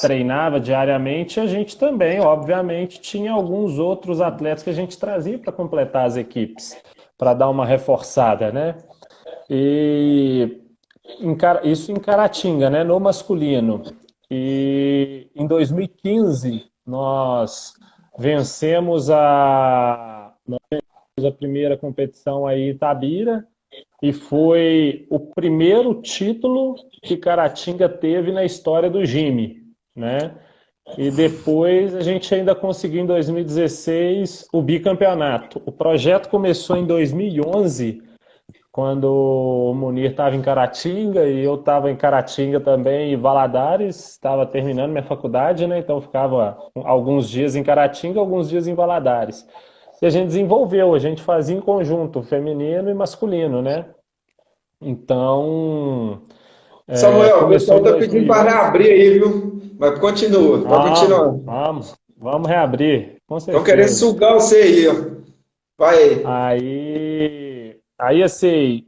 treinava diariamente, e a gente também, obviamente, tinha alguns outros atletas que a gente trazia para completar as equipes, para dar uma reforçada, né? E isso em Caratinga, né, no masculino. E em 2015 nós vencemos a primeira competição aí em Itabira, e foi o primeiro título que Caratinga teve na história do Jime, né? E depois a gente ainda conseguiu em 2016 o bicampeonato. O projeto começou em 2011, quando o Munir estava em Caratinga e eu estava em Caratinga também, em Valadares, estava terminando minha faculdade, né? Então ficava alguns dias em Caratinga, alguns dias em Valadares. E a gente desenvolveu, a gente fazia em conjunto, feminino e masculino, né? Então, Samuel, o começou pessoal em tá pedindo para 2011. reabrir aí, viu? Mas continua, pode Vamos, continuar. vamos reabrir, com Estão querendo certeza. sugar você aí, ó. Vai aí. Aí assim,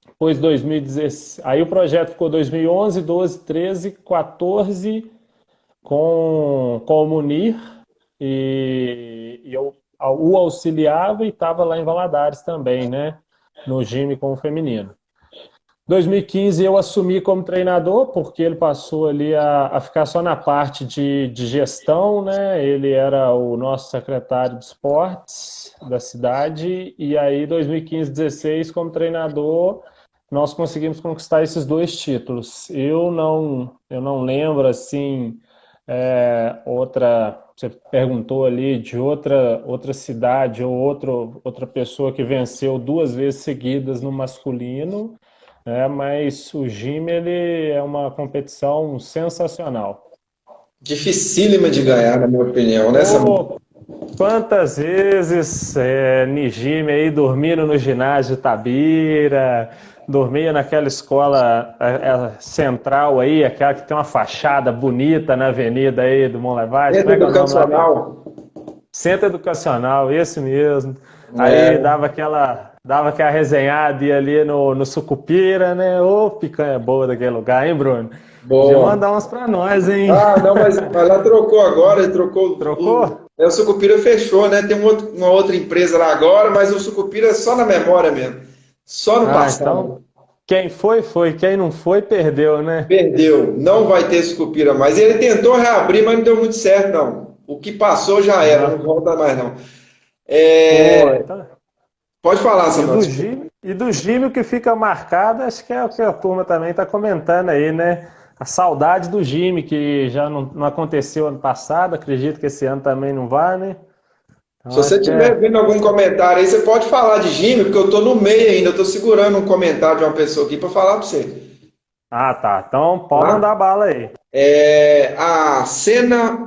depois 2016, aí o projeto ficou 2011, 12, 13, 14 com o Munir, e eu o auxiliava e estava lá em Valadares também, né? No Gime com o feminino. 2015 eu assumi como treinador, porque ele passou ali a ficar só na parte de gestão, né? Ele era o nosso secretário de esportes da cidade, e aí 2015, 16 como treinador, nós conseguimos conquistar esses dois títulos. Eu não lembro assim você perguntou ali de outra cidade ou outra pessoa que venceu duas vezes seguidas no masculino, mas o Gime ele é uma competição sensacional. Dificílima de ganhar, na minha opinião, né, Samuel? Ô, quantas vezes Nijime aí dormindo no ginásio Tabira, dormia naquela escola central aí, aquela que tem uma fachada bonita na avenida aí do Monlevade, como Centro é que é o nome lá mesmo? educacional. Centro Educacional, esse mesmo. Aí É, dava aquela resenhada, ia ali no Sucupira, né? Ô, picanha boa daquele lugar, hein, Bruno? Podia bom. mandar umas pra nós, hein? Ah, não, mas lá trocou agora, ele trocou Trocou? o Sucupira fechou, né? Tem uma outra empresa lá agora, mas o Sucupira é só na memória mesmo. Só no Ah, então, passado. quem foi, foi. Quem não foi, perdeu, né? Perdeu. Não vai ter Sucupira mais. Ele tentou reabrir, mas não deu muito certo, não. O que passou já era, não Não. volta mais, não. Pô, É, então, pode falar, e Samuel. do Desculpa. Gime, e do Gime o que fica marcado, acho que é o que a turma também está comentando aí, né? A saudade do Gime, que já não aconteceu ano passado, acredito que esse ano também não vai, né? Se Então você acho que tiver é. vendo algum comentário aí, você pode falar de Gime, porque eu estou no meio ainda. Eu estou segurando um comentário de uma pessoa aqui para falar para você. Ah, tá. Então pode Tá? mandar bala aí.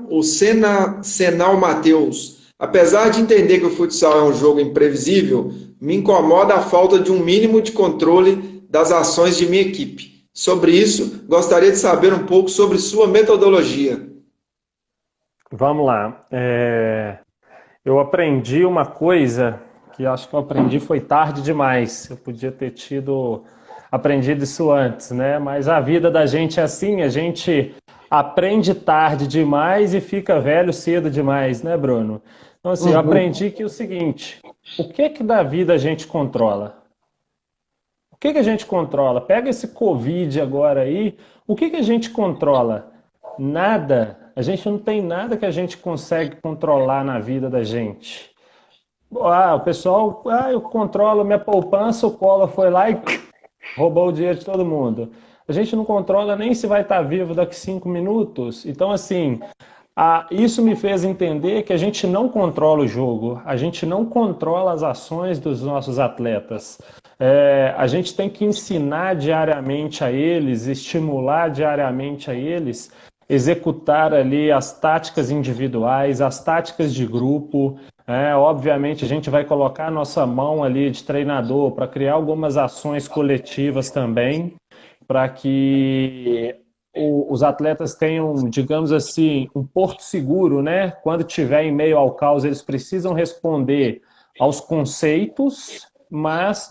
O Senal Mateus. Apesar de entender que o futsal é um jogo imprevisível, me incomoda a falta de um mínimo de controle das ações de minha equipe. Sobre isso, gostaria de saber um pouco sobre sua metodologia. Vamos lá. Eu aprendi uma coisa que acho que eu aprendi foi tarde demais. Eu podia ter aprendido isso antes, né? Mas a vida da gente é assim, a gente aprende tarde demais e fica velho cedo demais, né, Bruno? Então, assim, eu Uhum. aprendi que é o seguinte: o que que da vida a gente controla? O que que a gente controla? Pega esse Covid agora aí, o que que a gente controla? Nada. A gente não tem nada que a gente consegue controlar na vida da gente. O pessoal, eu controlo minha poupança, o Collor foi lá e roubou o dinheiro de todo mundo. A gente não controla nem se vai estar vivo daqui 5 minutos. Então, assim, isso me fez entender que a gente não controla o jogo, a gente não controla as ações dos nossos atletas. A gente tem que ensinar diariamente a eles, estimular diariamente a eles, executar ali as táticas individuais, as táticas de grupo. Obviamente, a gente vai colocar a nossa mão ali de treinador para criar algumas ações coletivas também, para que os atletas tenham, digamos assim, um porto seguro, né? Quando tiver em meio ao caos, eles precisam responder aos conceitos, mas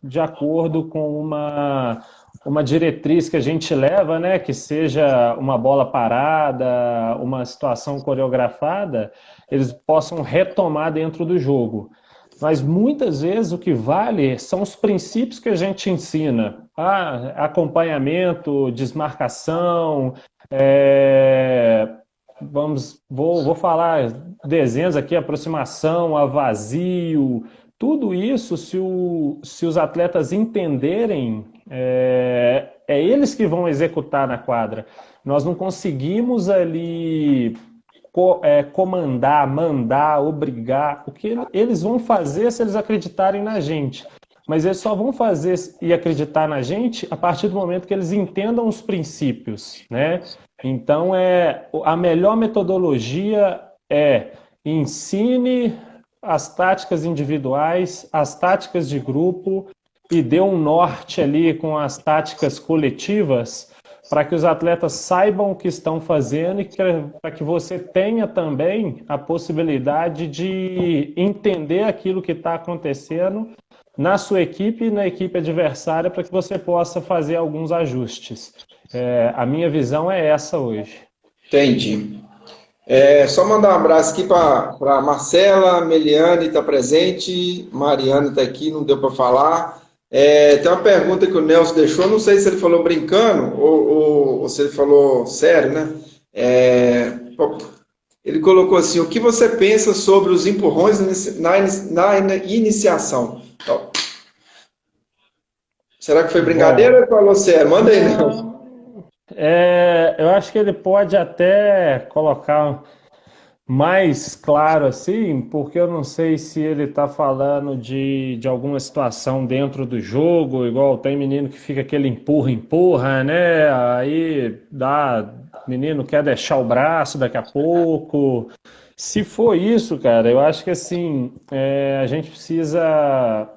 de acordo com uma diretriz que a gente leva, né? Que seja uma bola parada, uma situação coreografada, eles possam retomar dentro do jogo. Mas muitas vezes o que vale são os princípios que a gente ensina. Acompanhamento, desmarcação, é, vou falar desenhos aqui, aproximação, a vazio, tudo isso, se os atletas entenderem, é eles que vão executar na quadra. Nós não conseguimos ali comandar, mandar, obrigar. O que eles vão fazer se eles acreditarem na gente? Mas eles só vão fazer e acreditar na gente a partir do momento que eles entendam os princípios, né? Então, a melhor metodologia é ensine as táticas individuais, as táticas de grupo e dê um norte ali com as táticas coletivas para que os atletas saibam o que estão fazendo e para que você tenha também a possibilidade de entender aquilo que está acontecendo na sua equipe e na equipe adversária para que você possa fazer alguns ajustes. A minha visão é essa hoje. Entendi. É só mandar um abraço aqui para Marcela, Meliane está presente, Mariana está aqui, não deu para falar. Tem uma pergunta que o Nelson deixou, não sei se ele falou brincando ou se ele falou sério, né? Ele colocou assim: o que você pensa sobre os empurrões na iniciação? Então, será que foi brincadeira ou Bom, ele falou sério? Manda aí, Nelson. eu acho que ele pode até colocar mais claro assim, porque eu não sei se ele está falando de alguma situação dentro do jogo, igual tem menino que fica aquele empurra, né? Aí dá, menino quer deixar o braço daqui a pouco. Se for isso, cara, eu acho que assim, a gente precisa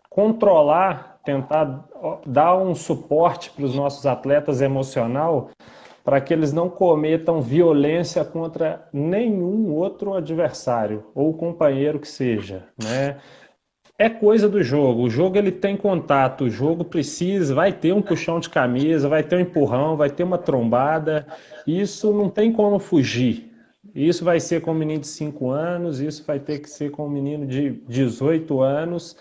controlar, tentar dar um suporte para os nossos atletas emocional para que eles não cometam violência contra nenhum outro adversário ou companheiro que seja, né? É coisa do jogo. O jogo ele tem contato, o jogo precisa, vai ter um puxão de camisa, vai ter um empurrão, vai ter uma trombada. Isso não tem como fugir. Isso vai ser com um menino de 5 anos, isso vai ter que ser com um menino de 18 anos,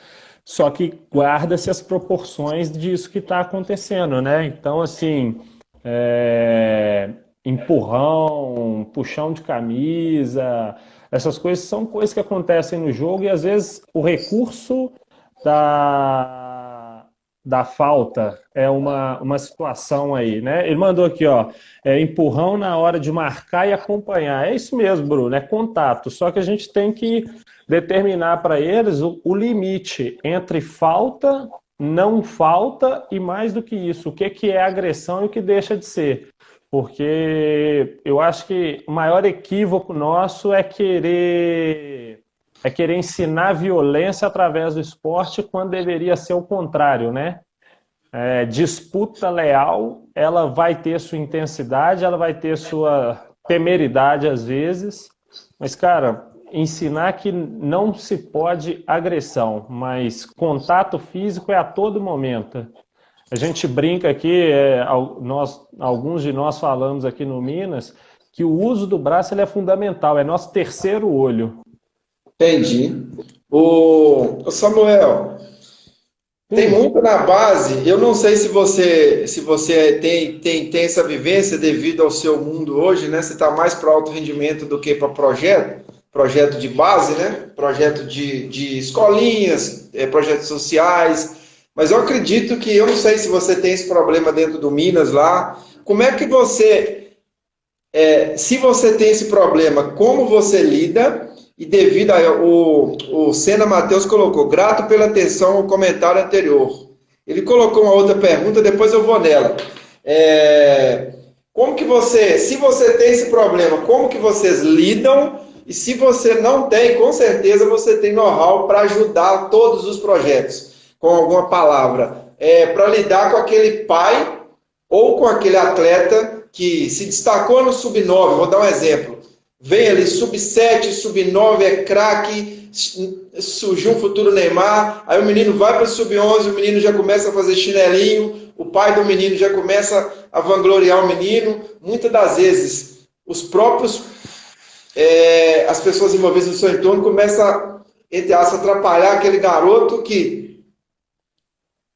só que guarda-se as proporções disso que está acontecendo, né? Então, assim, é, empurrão, puxão de camisa, essas coisas são coisas que acontecem no jogo e às vezes o recurso da, da falta é uma situação aí, né? Ele mandou aqui, ó, empurrão na hora de marcar e acompanhar. É isso mesmo, Bruno, é contato. Só que a gente tem que determinar para eles o limite entre falta, não falta e mais do que isso, o que é agressão e o que deixa de ser. Porque eu acho que o maior equívoco nosso é querer ensinar violência através do esporte quando deveria ser o contrário, né? Disputa leal, ela vai ter sua intensidade, ela vai ter sua temeridade às vezes, mas, cara, ensinar que não se pode agressão, mas contato físico é a todo momento. A gente brinca aqui, alguns de nós falamos aqui no Minas, que o uso do braço ele é fundamental, é nosso terceiro olho. Entendi. O Samuel, tem Sim, muito na base. Eu não sei se você tem essa vivência devido ao seu mundo hoje, né? Você está mais para alto rendimento do que para projeto de base, né? Projeto de escolinhas, projetos sociais. Mas eu acredito que eu não sei se você tem esse problema dentro do Minas lá. Como é que se você tem esse problema, como você lida? E devido o Sena Matheus colocou, grato pela atenção ao comentário anterior. Ele colocou uma outra pergunta, depois eu vou nela. Como que se você tem esse problema, como que vocês lidam? E se você não tem, com certeza você tem know-how para ajudar todos os projetos, com alguma palavra, para lidar com aquele pai ou com aquele atleta que se destacou no sub-9, vou dar um exemplo. Vem ali sub-7, sub-9, é craque, surgiu um futuro Neymar, aí o menino vai para o sub-11, o menino já começa a fazer chinelinho, o pai do menino já começa a vangloriar o menino. Muitas das vezes, as pessoas envolvidas no seu entorno começam, entre aspas, a atrapalhar aquele garoto que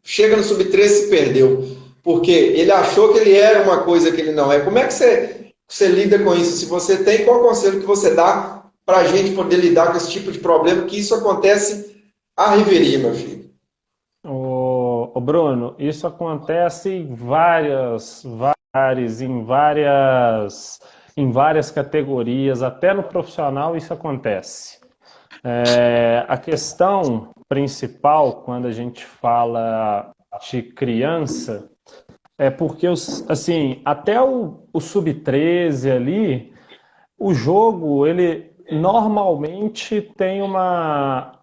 chega no sub-13 e se perdeu. Porque ele achou que ele era uma coisa que ele não é. Como é que você lida com isso? Se você tem, qual conselho que você dá para a gente poder lidar com esse tipo de problema? Que isso acontece à riveria, meu filho. o Bruno, isso acontece em várias categorias, até no profissional isso acontece. A questão principal, quando a gente fala de criança, é porque, assim, até o sub-13 ali, o jogo, ele normalmente tem uma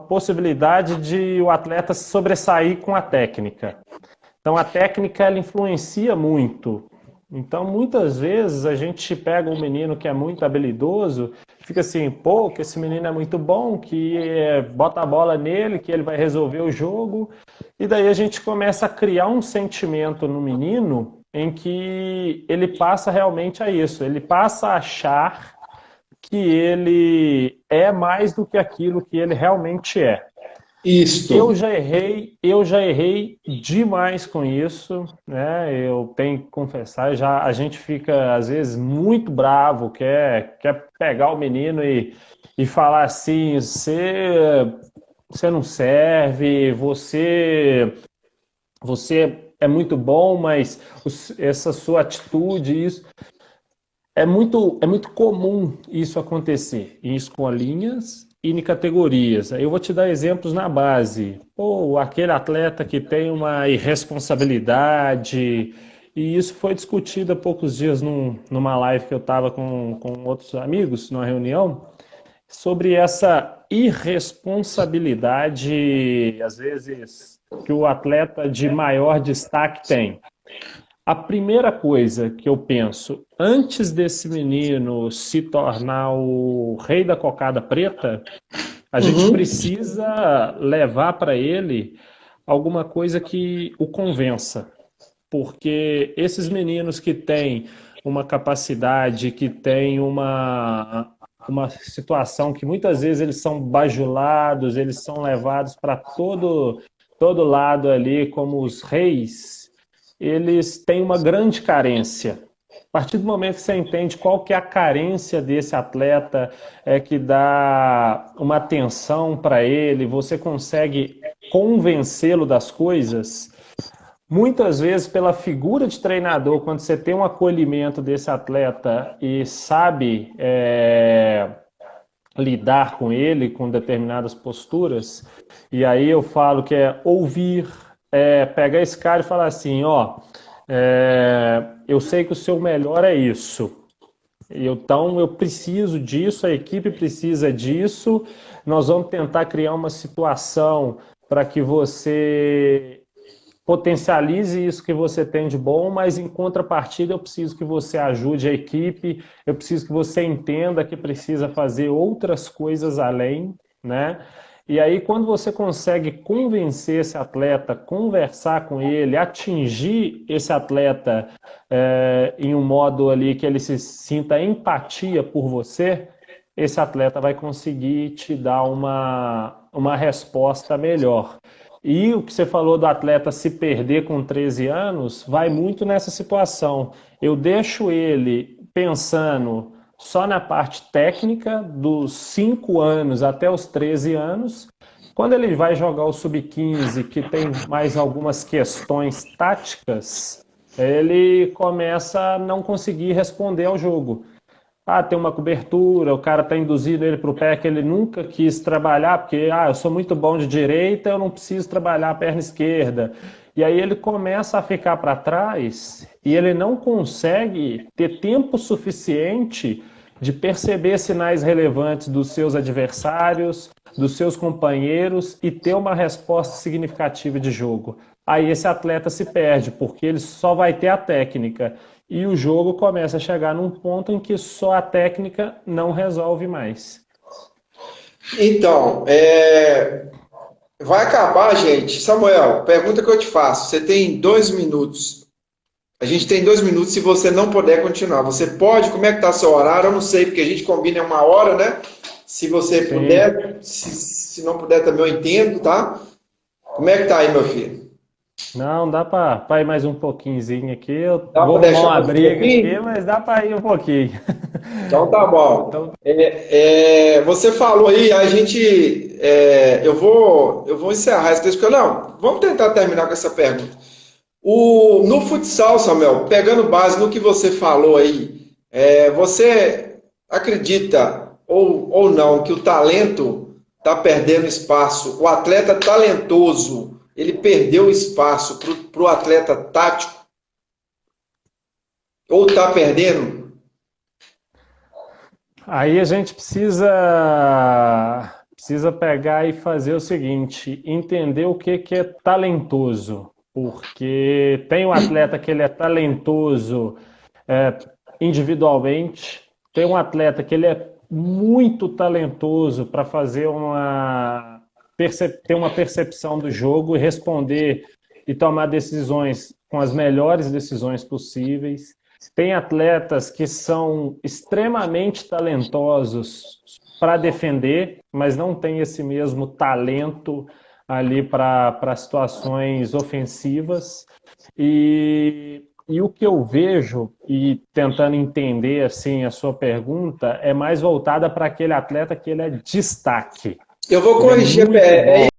possibilidade de o atleta se sobressair com a técnica. Então, a técnica, ela influencia muito. Então, muitas vezes, a gente pega um menino que é muito habilidoso, fica assim, pô, que esse menino é muito bom, que bota a bola nele, que ele vai resolver o jogo, e daí a gente começa a criar um sentimento no menino em que ele passa realmente a isso, ele passa a achar que ele é mais do que aquilo que ele realmente é. Isto. Eu já errei demais com isso, né? Eu tenho que confessar, já a gente fica às vezes muito bravo, quer pegar o menino e falar assim, você não serve, você é muito bom, mas essa sua atitude, isso é muito comum isso acontecer em escolinhas e em categorias. Eu vou te dar exemplos na base. Ou aquele atleta que tem uma irresponsabilidade, e isso foi discutido há poucos dias numa live que eu estava com outros amigos, numa reunião, sobre essa irresponsabilidade, às vezes, que o atleta de maior destaque tem. A primeira coisa que eu penso, antes desse menino se tornar o rei da cocada preta, a gente Uhum. precisa levar para ele alguma coisa que o convença. Porque esses meninos que têm uma capacidade, que têm uma situação que muitas vezes eles são bajulados, eles são levados para todo lado ali como os reis, eles têm uma grande carência. A partir do momento que você entende qual que é a carência desse atleta, é que dá uma atenção para ele, você consegue convencê-lo das coisas. Muitas vezes, pela figura de treinador, quando você tem um acolhimento desse atleta e sabe lidar com ele, com determinadas posturas, e aí eu falo que é ouvir, pegar esse cara e falar assim, ó, eu sei que o seu melhor é isso. Então eu preciso disso, a equipe precisa disso. Nós vamos tentar criar uma situação para que você potencialize isso que você tem de bom, mas em contrapartida eu preciso que você ajude a equipe, eu preciso que você entenda que precisa fazer outras coisas além, né? E aí, quando você consegue convencer esse atleta, conversar com ele, atingir esse atleta em um modo ali que ele se sinta empatia por você, esse atleta vai conseguir te dar uma resposta melhor. E o que você falou do atleta se perder com 13 anos, vai muito nessa situação. Eu deixo ele pensando só na parte técnica, dos 5 anos até os 13 anos. Quando ele vai jogar o sub-15, que tem mais algumas questões táticas, ele começa a não conseguir responder ao jogo. Ah, tem uma cobertura, o cara está induzindo ele para o pé que ele nunca quis trabalhar, porque eu sou muito bom de direita, eu não preciso trabalhar a perna esquerda. E aí ele começa a ficar para trás e ele não consegue ter tempo suficiente de perceber sinais relevantes dos seus adversários, dos seus companheiros e ter uma resposta significativa de jogo. Aí esse atleta se perde, porque ele só vai ter a técnica. E o jogo começa a chegar num ponto em que só a técnica não resolve mais. Então, vai acabar, gente. Samuel, pergunta que eu te faço. Você tem 2 minutos. A gente tem 2 minutos se você não puder continuar. Você pode? Como é que tá seu horário? Eu não sei, porque a gente combina em 1 hora, né? Se você Sim. puder, se não puder também eu entendo, tá? Como é que tá aí, meu filho? Não, dá para ir mais um pouquinho aqui. Eu Dá vou para arrumar deixar uma mais um briga aqui, pouquinho? mas dá para ir um pouquinho. Então tá bom. Então, Você falou aí, eu vou encerrar essa questão. Não, vamos tentar terminar com essa pergunta. No futsal, Samuel, pegando base no que você falou aí, você acredita ou não que o talento está perdendo espaço? O atleta talentoso, ele perdeu espaço para o atleta tático? Ou está perdendo? aí a gente precisa pegar e fazer o seguinte, entender o que é talentoso, porque tem um atleta que ele é talentoso é, individualmente, tem um atleta que ele é muito talentoso para fazer ter uma percepção do jogo e responder e tomar decisões com as melhores decisões possíveis. Tem atletas que são extremamente talentosos para defender, mas não tem esse mesmo talento ali para situações ofensivas. E o que eu vejo, e tentando entender assim a sua pergunta, é mais voltada para aquele atleta que ele é destaque. Eu vou Ele é corrigir, muito bom.